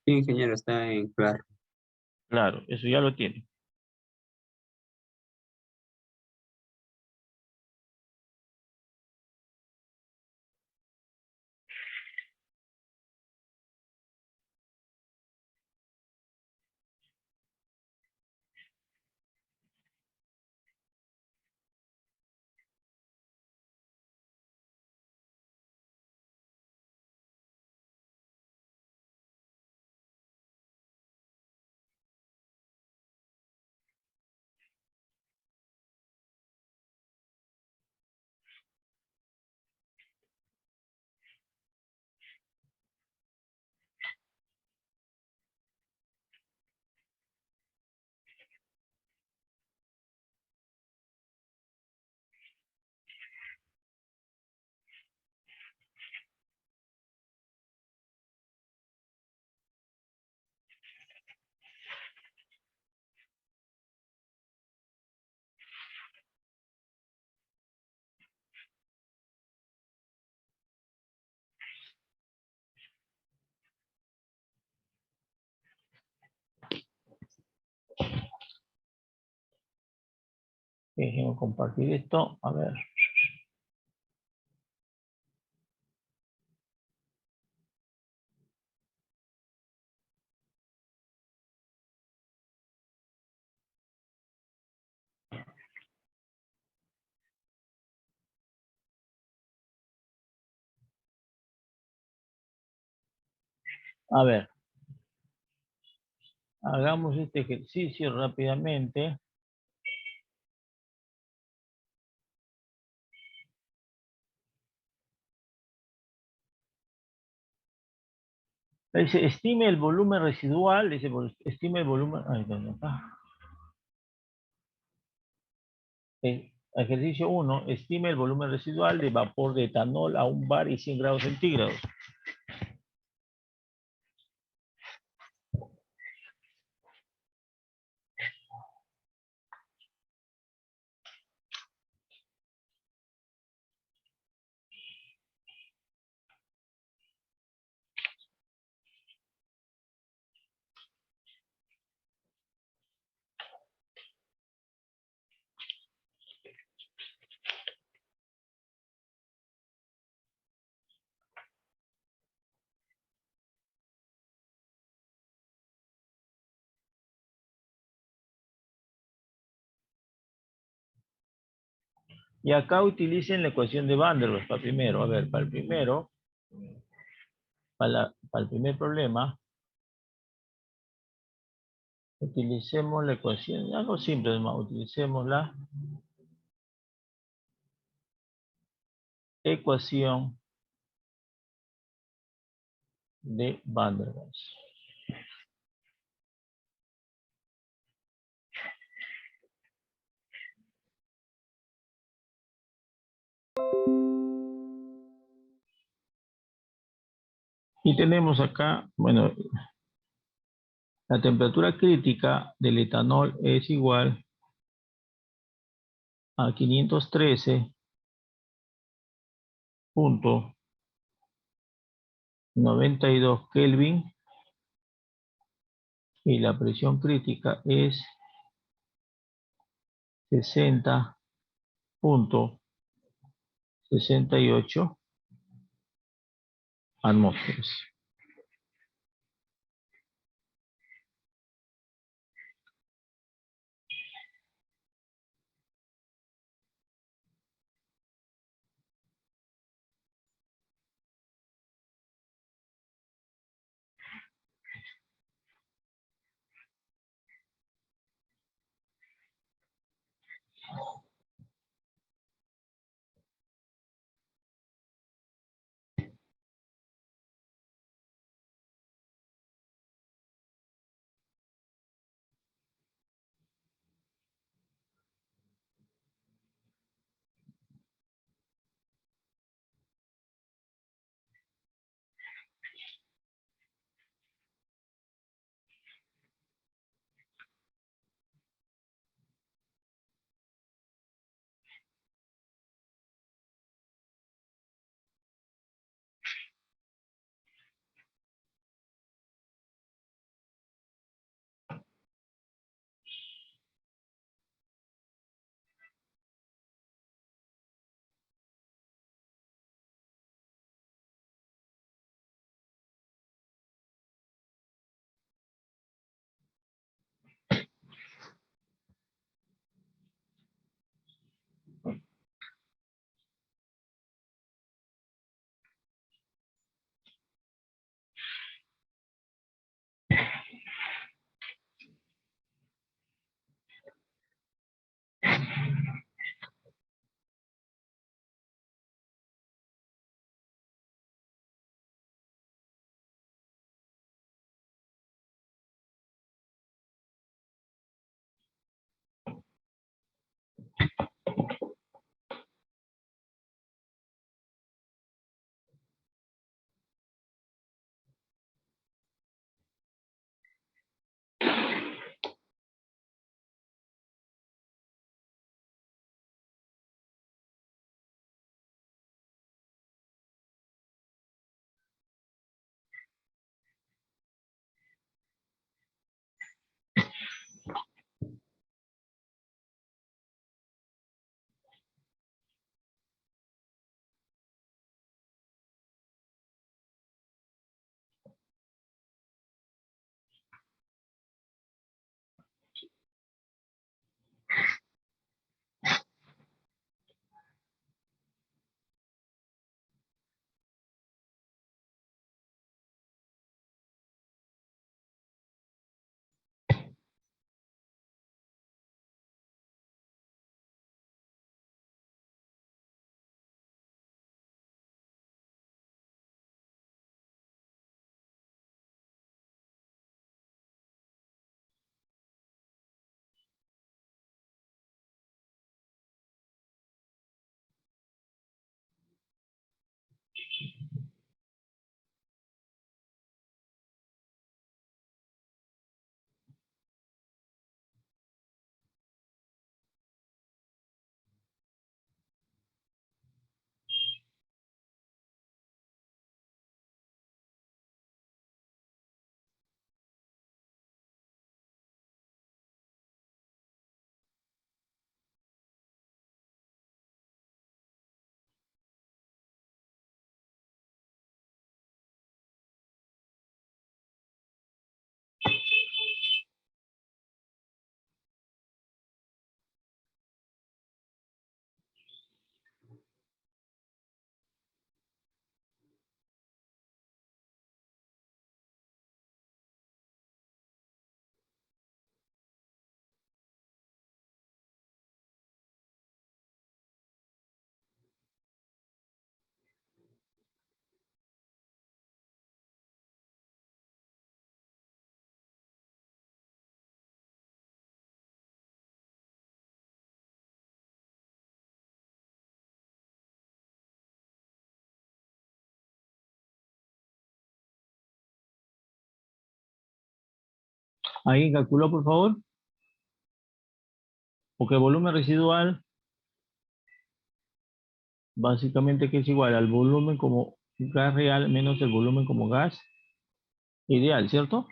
Sí, ingeniero, está en claro. Claro, eso ya lo tienen. Déjenme compartir esto. A ver. A ver. Hagamos este ejercicio rápidamente. Dice, estime el volumen residual. Dice, estime el volumen. Ay, no, acá. Ejercicio 1. Estime el volumen residual de vapor de etanol a 1 bar y 100 grados centígrados. Y acá utilicen la ecuación de Van der Waals para primero. A ver, para el primero, para el primer problema, utilicemos la ecuación, algo simple, más, utilicemos la ecuación de Van der Waals. Y tenemos acá, bueno, la temperatura crítica del etanol es igual a 513.92 Kelvin y la presión crítica es 60.68 atmósferas. ¿Alguien calculó, por favor? Porque el volumen residual, básicamente, que es igual al volumen como gas real menos el volumen como gas ideal, ¿cierto?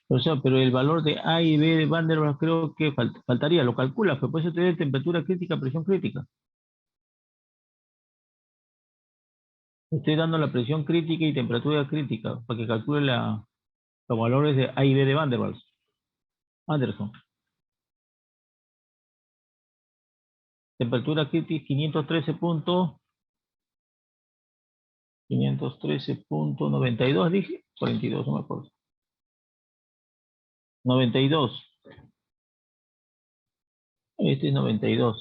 O sea, pero el valor de A y B de Van der Waals creo que faltaría, lo calcula, pues por eso te da temperatura crítica, presión crítica. Estoy dando la presión crítica y temperatura crítica para que calcule los valores de A y B de Van der Waals. Anderson. Temperatura crítica 513.92 dije, 42, no me acuerdo. 92. Este es 92.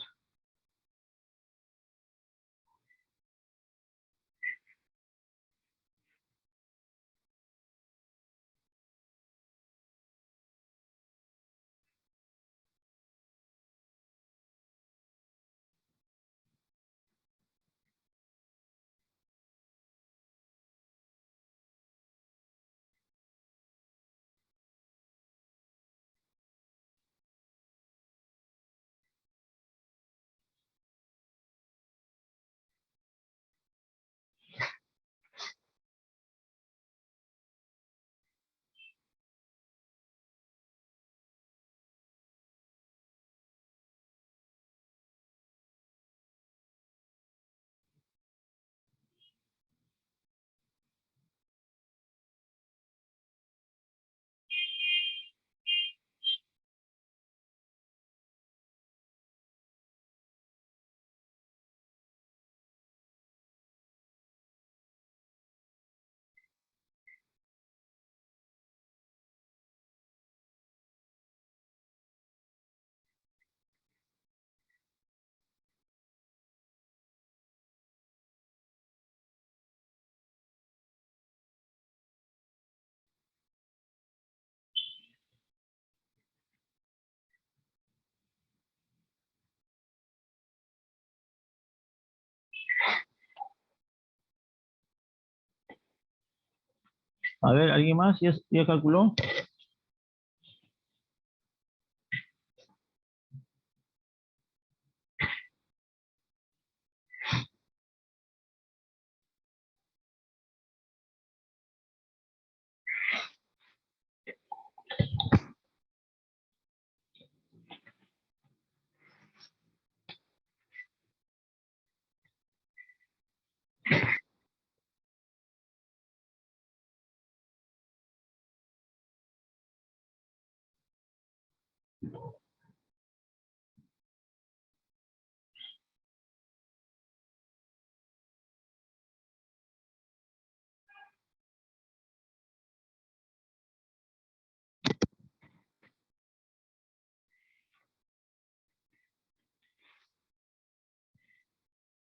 A ver, ¿alguien más? ¿Ya calculó?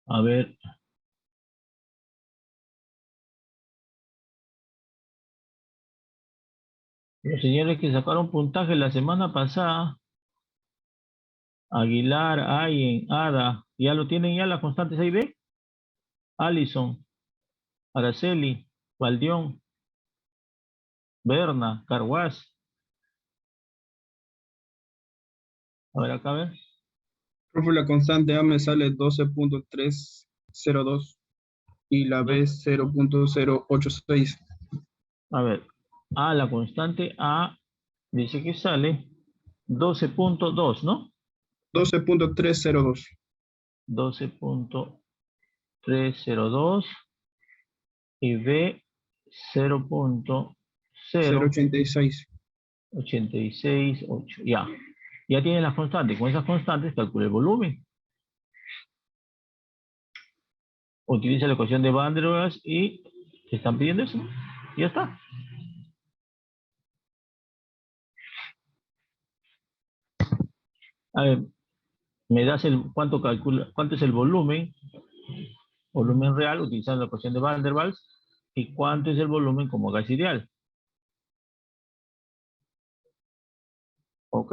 A ver. Los señores que sacaron puntaje la semana pasada, Aguilar, Ayen, Ada, ¿ya lo tienen ya las constantes A y B? Allison, Araceli, Valdión, Berna, Carguaz. A ver acá, a ver. Profe, la constante A me sale 12.302 y la B Dos. 0.086. A ver. La constante A dice que sale 12.2, ¿no? 12.302. 12.302 y B 0.86. 0.868. Ya. Ya tienen las constantes. Con esas constantes calcula el volumen. Utiliza la ecuación de Van der Waals y te están pidiendo eso, ¿no? Y ya está. A ver, me das cuánto es el volumen real utilizando la ecuación de Van der Waals y cuánto es el volumen como gas ideal. Ok.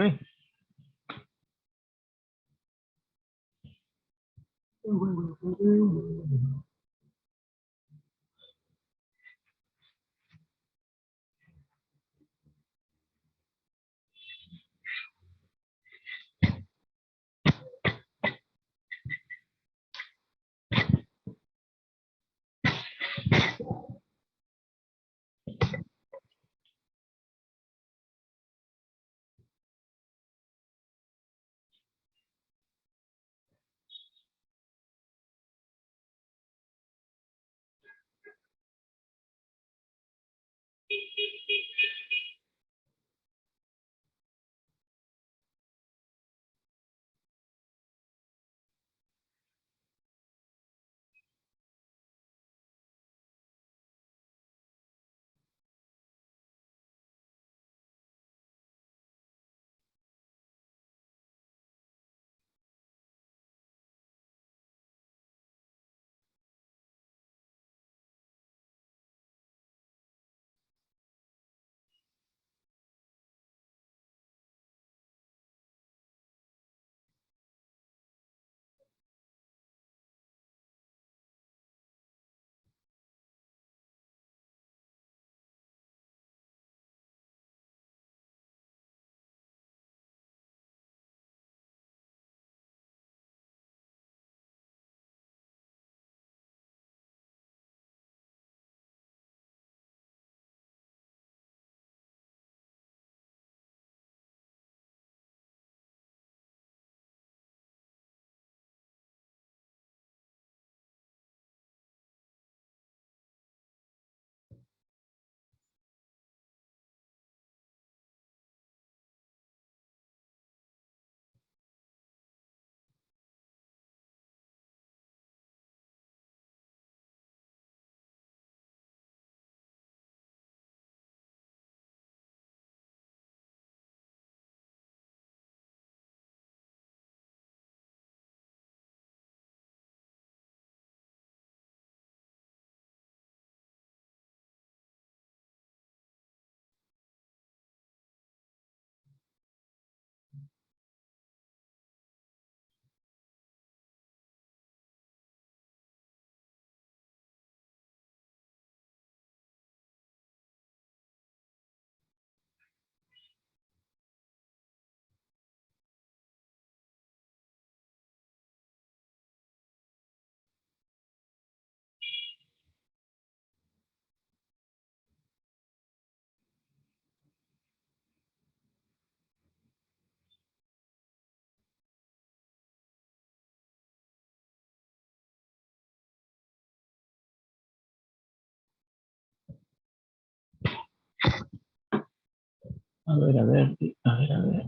A ver, a ver, a ver, a ver.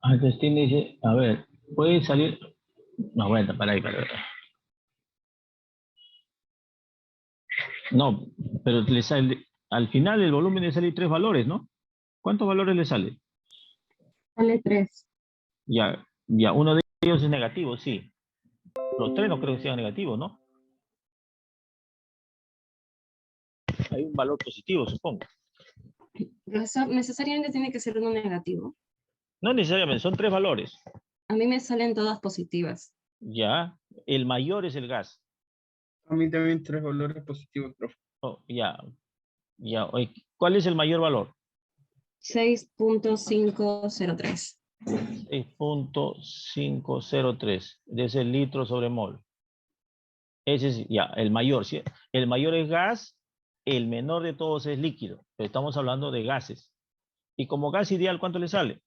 Agustín dice, a ver, puede salir. No, bueno, para ahí, para ahí. No, pero le sale, al final el volumen le sale 3 valores, ¿no? ¿Cuántos valores le sale? Sale 3. Ya, ya, uno de ellos es negativo, sí. Los 3 no creo que sean negativos, ¿no? Hay un valor positivo, supongo. Profesor, necesariamente tiene que ser uno negativo. No necesariamente, son 3 valores. A mí me salen todas positivas. Ya, el mayor es el gas. A mí también 3 valores positivos, profe. Oh, ya, ya. Oye, ¿cuál es el mayor valor? 6.503. 6.503 de ese litro sobre mol. Ese es ya, el mayor. ¿Sí? El mayor es gas, el menor de todos es líquido. Pero estamos hablando de gases. Y como gas ideal, ¿cuánto le sale?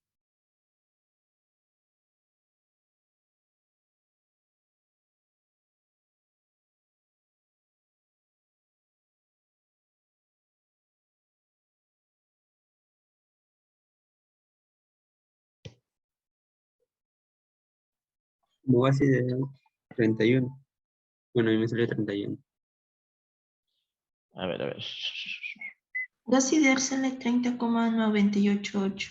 Luego así de 31. Bueno, a mí me salió 31. A ver, a ver. Gas ideal sale 30,988.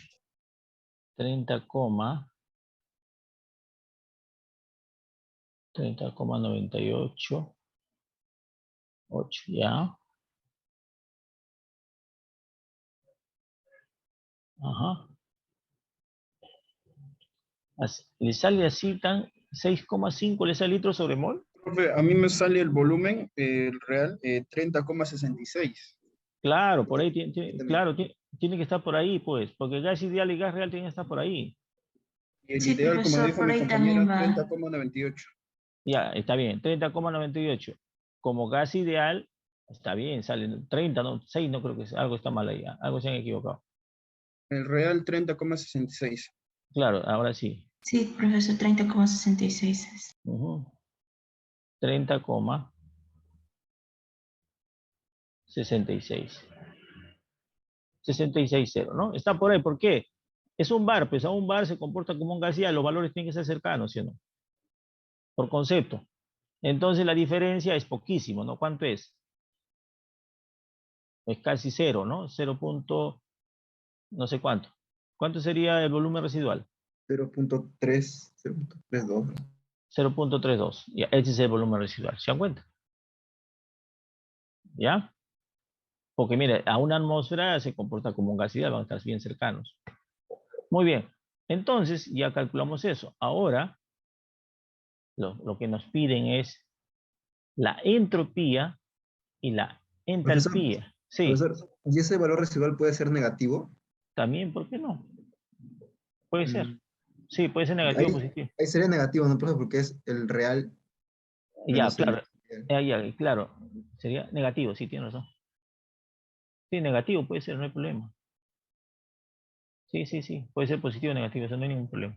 30,98. 8, ya. Ajá. ¿Le sale así tan 6,5 le sale litros sobre mol? Profe, a mí me sale el volumen real 30,66. Claro, por ahí También. claro, tiene que estar por ahí, pues, porque gas ideal y gas real tienen que estar por ahí. Y el Sí, ideal, como profesor, dijo por mi ahí compañera, también va. 30,98. Ya, está bien, 30,98. Como gas ideal, está bien, salen 30, no, 6, no creo que sea, algo está mal ahí, algo se han equivocado. El real 30,66. Claro, ahora sí. Sí, profesor, 30,66 es. 30,66. 66,0, ¿no? Está por ahí, ¿por qué? Es un bar, pues a un bar se comporta como un gas ideal, los valores tienen que ser cercanos, ¿sí o no? Por concepto. Entonces la diferencia es poquísimo, ¿no? ¿Cuánto es? Es casi cero, ¿no? 0. No sé cuánto. ¿Cuánto sería el volumen residual? 0.3, 0.32. 0.32. Ya, ese es el volumen residual. ¿Se dan cuenta? ¿Ya? Porque mire, a una atmósfera se comporta como un gas ideal, van a estar bien cercanos. Muy bien. Entonces, ya calculamos eso. Ahora, lo que nos piden es la entropía y la Profesor, entalpía. Sí, profesor, ¿y ese valor residual puede ser negativo? también, ¿por qué no? Puede ser. Mm, Sí, puede ser negativo o Ahí, positivo. ahí sería negativo, ¿no, profe? Porque es el real Ya, menos claro. el... Ya, claro. Sería negativo, sí, tiene razón. Sí, negativo puede ser, no hay problema. Sí, sí, sí. Puede ser positivo o negativo, eso no hay ningún problema.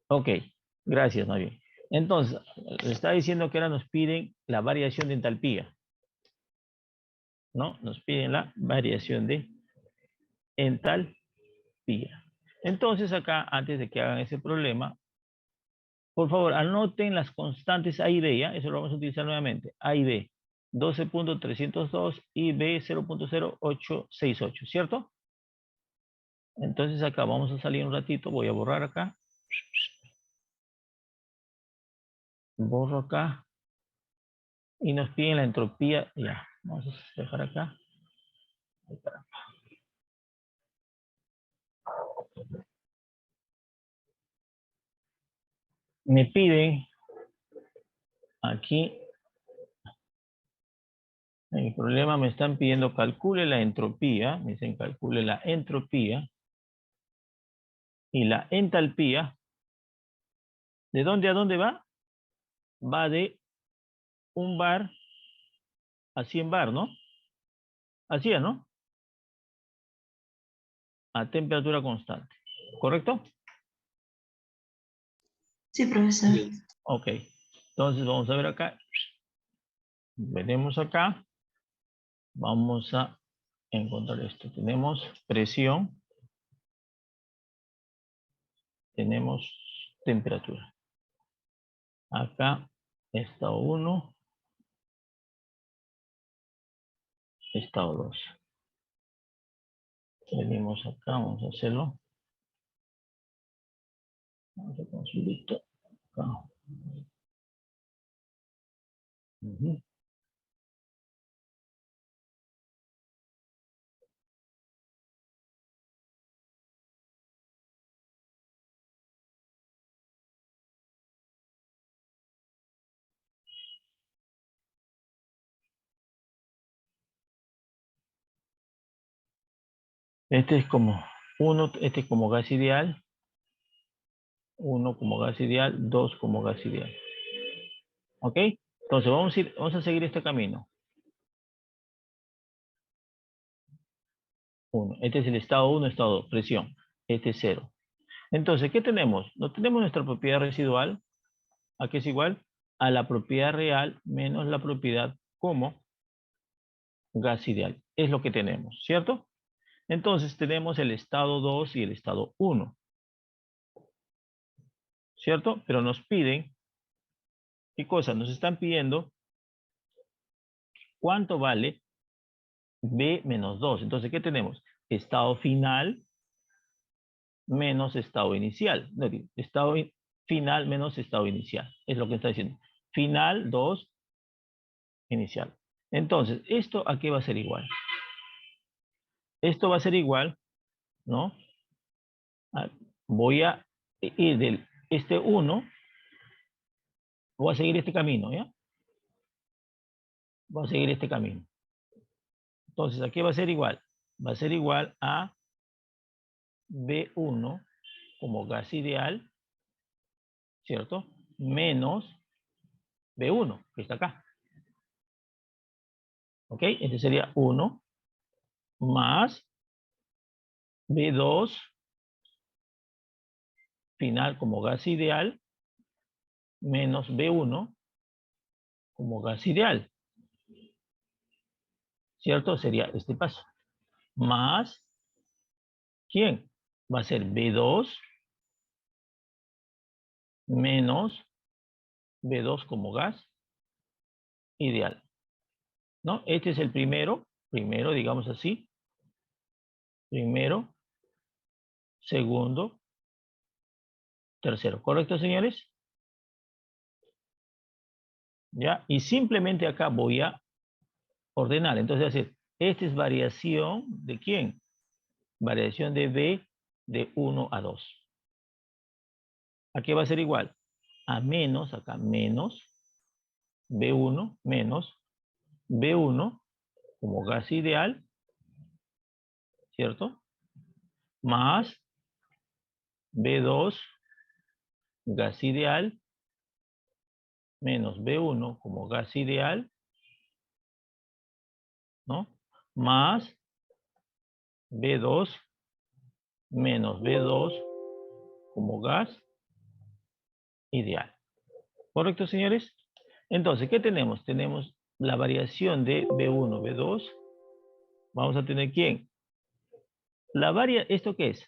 Ok, gracias, más bien. Entonces, está diciendo que ahora nos piden la variación de entalpía. ¿No? Nos piden la variación de entalpía. Entonces, acá, antes de que hagan ese problema, por favor, anoten las constantes A y B, ¿ya? Eso lo vamos a utilizar nuevamente. A y B. 12.302 y B 0.0868, ¿cierto? Entonces acá vamos a salir un ratito, voy a borrar acá. Borro acá. Y nos piden la entropía, ya. Vamos a dejar acá. Ahí está. Me piden aquí, en el problema me están pidiendo calcule la entropía, me dicen calcule la entropía y la entalpía. ¿De dónde a dónde va? Va de un bar a 100 bar, ¿no? Así es, ¿no? A temperatura constante. ¿Correcto? Sí, profesor. Sí. Ok. Entonces vamos a ver acá. Veremos acá. Vamos a encontrar esto. Tenemos presión. Tenemos temperatura. Acá, estado 1. Estado 2. Venimos acá, vamos a hacerlo. Vamos a consultar acá. Ujú. Este es como 1, este es como gas ideal. 1 como gas ideal, 2 como gas ideal. ¿Ok? Entonces vamos a seguir este camino. 1. Este es el estado 1, estado 2, presión. Este es 0. Entonces, ¿qué tenemos? No tenemos nuestra propiedad residual. ¿A qué es igual? A la propiedad real menos la propiedad como gas ideal. Es lo que tenemos, ¿cierto? Entonces tenemos el estado 2 y el estado 1. ¿Cierto? Pero nos piden, ¿qué cosa? Nos están pidiendo cuánto vale B menos 2. Entonces, ¿qué tenemos? Estado final menos estado inicial. No, estado final menos estado inicial. Es lo que está diciendo. Final 2, inicial. Entonces, ¿esto a qué va a ser igual? Esto va a ser igual, ¿no? Voy a ir del este 1, voy a seguir este camino, ¿ya? Voy a seguir este camino. Entonces, ¿a qué va a ser igual? Va a ser igual a B1 como gas ideal, ¿cierto? Menos B1, que está acá. ¿Ok? Este sería 1 más B2 final como gas ideal menos B1 como gas ideal. ¿Cierto? Sería este paso. Más, ¿quién? Va a ser B2 menos B2 como gas ideal. ¿No? Este es el primero, digamos así. Primero, segundo, tercero. ¿Correcto, señores? ¿Ya? Y simplemente acá voy a ordenar. Entonces, decir, esta es variación de ¿quién? Variación de B de 1 a 2. ¿A qué va a ser igual? A menos, acá menos, B1 menos B1 como gas ideal, ¿cierto? Más B2 gas ideal menos B1 como gas ideal, ¿no? Más B2 menos B2 como gas ideal. ¿Correcto, señores? Entonces, ¿qué tenemos? Tenemos la variación de B1, B2. Vamos a tener ¿quién? ¿Esto qué es?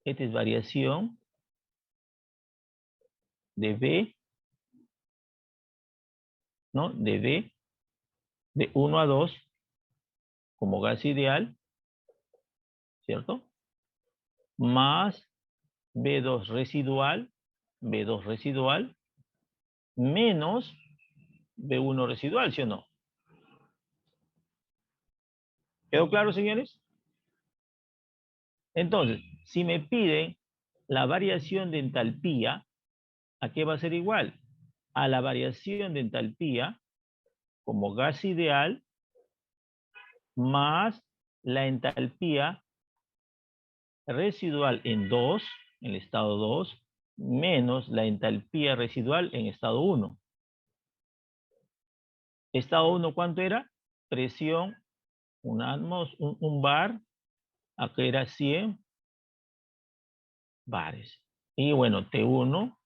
Esta es variación de B, ¿no? De B de 1 a 2 como gas ideal, ¿cierto? Más B2 residual, menos B1 residual, ¿sí o no? ¿Quedó claro, señores? Entonces, si me piden la variación de entalpía, ¿a qué va a ser igual? A la variación de entalpía como gas ideal más la entalpía residual en 2, en el estado 2, menos la entalpía residual en estado 1. Estado 1, ¿cuánto era? Presión, un bar, acá era 100 bares. Y bueno, T1,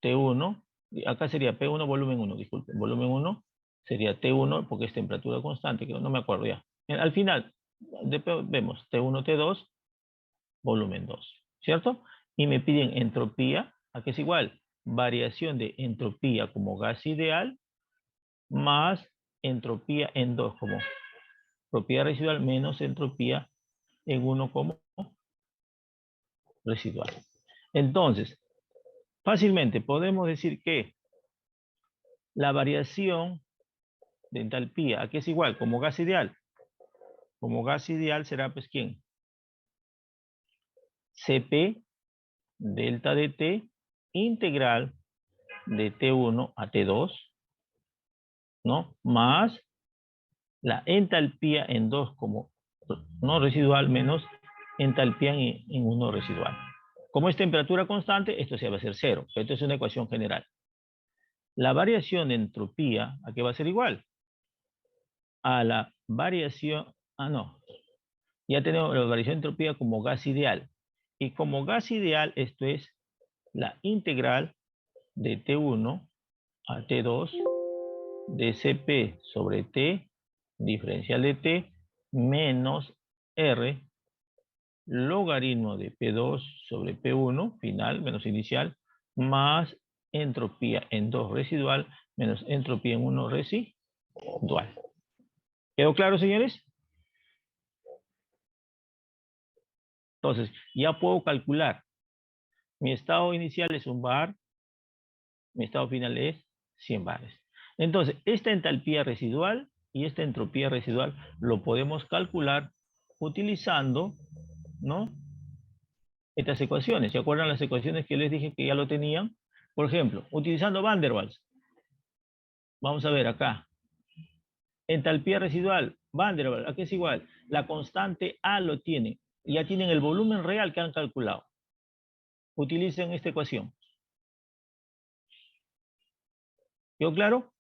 T1, acá sería P1, volumen 1, disculpen. Volumen 1 sería T1 porque es temperatura constante, que no me acuerdo ya. Al final, después vemos T1, T2, volumen 2, ¿cierto? Y me piden entropía, ¿a qué es igual? Variación de entropía como gas ideal más entropía en 2 como propiedad residual menos entropía en 1 como residual. Entonces, fácilmente podemos decir que la variación de entalpía, ¿a qué es igual? Como gas ideal. Como gas ideal será, pues, ¿quién? Cp delta de T integral de T1 a T2, ¿no? Más la entalpía en 2 como no residual menos entalpía en 1 residual. Como es temperatura constante, esto se va a ser 0. Esto es una ecuación general. La variación de entropía, ¿a qué va a ser igual? A la variación, no. Ya tenemos la variación de entropía como gas ideal. Y como gas ideal, esto es la integral de T1 a T2 de Cp sobre T diferencial de T menos R logaritmo de P2 sobre P1 final menos inicial más entropía en 2 residual menos entropía en 1 residual. ¿Quedó claro, señores? Entonces, ya puedo calcular. Mi estado inicial es 1 bar, mi estado final es 100 bares. Entonces, esta entalpía residual y esta entropía residual lo podemos calcular utilizando, ¿no? Estas ecuaciones. ¿Se acuerdan las ecuaciones que les dije que ya lo tenían? Por ejemplo, utilizando Van der Waals. Vamos a ver acá. Entalpía residual, Van der Waals, ¿a qué es igual? La constante A lo tiene. Ya tienen el volumen real que han calculado. Utilicen esta ecuación. ¿Quedó claro?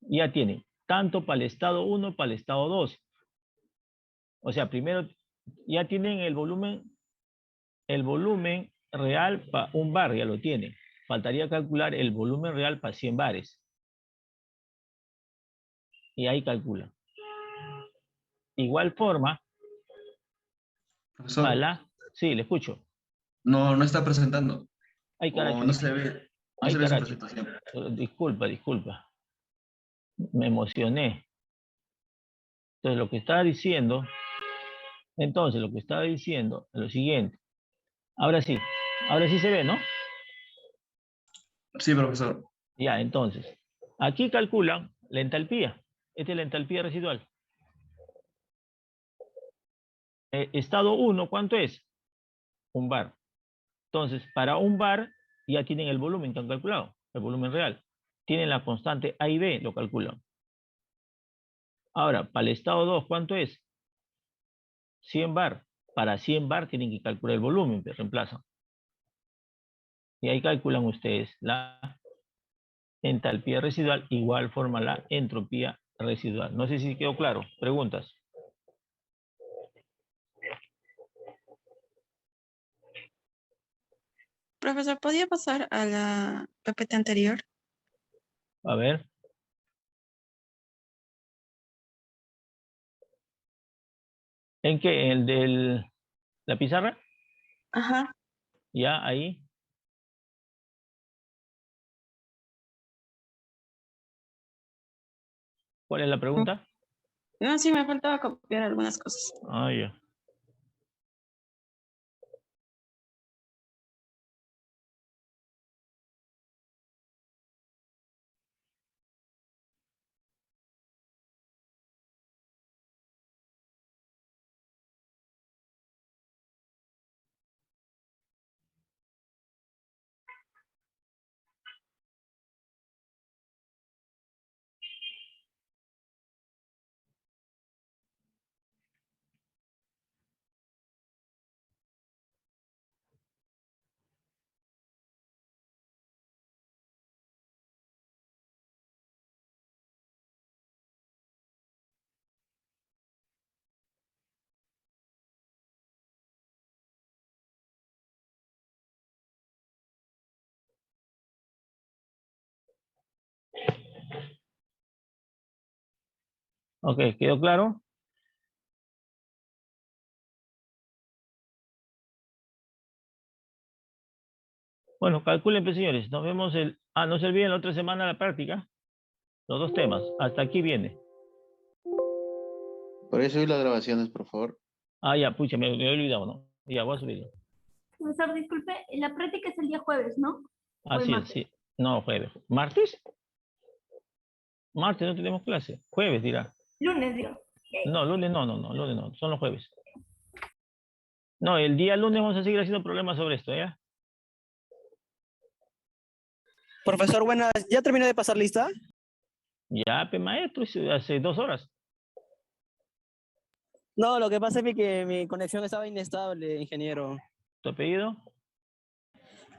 Ya tienen. Tanto para el estado 1, para el estado 2. O sea, primero ya tienen el volumen real para 1 bar, ya lo tienen. Faltaría calcular el volumen real para 100 bares. Y ahí calcula. Igual forma, Profesor, sí, le escucho. no está presentando. Ay, O caracho. no se ve, no Ay, se ve su caracho. presentación. Disculpa. Me emocioné. Entonces, lo que estaba diciendo es lo siguiente. Ahora sí se ve, ¿no? Sí, profesor. Ya, entonces, aquí calculan la entalpía. Esta es la entalpía residual. Estado 1, ¿cuánto es? 1 bar. Entonces, para 1 bar ya tienen el volumen que han calculado, el volumen real. Tienen la constante A y B, lo calculan. Ahora, para el estado 2, ¿cuánto es? 100 bar. Para 100 bar tienen que calcular el volumen, pero reemplazan. Y ahí calculan ustedes la entalpía residual, igual forma la entropía residual. No sé si quedó claro. ¿Preguntas? Profesor, ¿podría pasar a la PPT anterior? A ver. ¿En qué? ¿El de la pizarra? Ajá. Ya, ahí. ¿Cuál es la pregunta? No, sí, me faltaba copiar algunas cosas. Ah, ya. Ok, ¿quedó claro? Bueno, calculen, pues, señores. Nos vemos no se olviden la otra semana la práctica. Los dos temas. Hasta aquí viene. ¿Podría subir las grabaciones, por favor? Ah, ya, pucha, me he olvidado, ¿no? Ya, voy a subirlo. Profesor, disculpe, la práctica es el día jueves, ¿no? Así es, sí. No, jueves. ¿Martes? Martes no tenemos clase. Jueves, dirá. Lunes, digo. No, lunes no, lunes no. Son los jueves. No, el día lunes vamos a seguir haciendo problemas sobre esto, ¿ya? Profesor, buenas. ¿Ya terminó de pasar lista? Ya, maestro, hace 2 horas. No, lo que pasa es que mi conexión estaba inestable, ingeniero. ¿Tu apellido?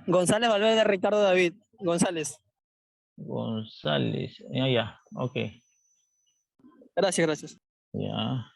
González Valverde Ricardo David. González. González. Ya, ok. Gracias, gracias. Ya.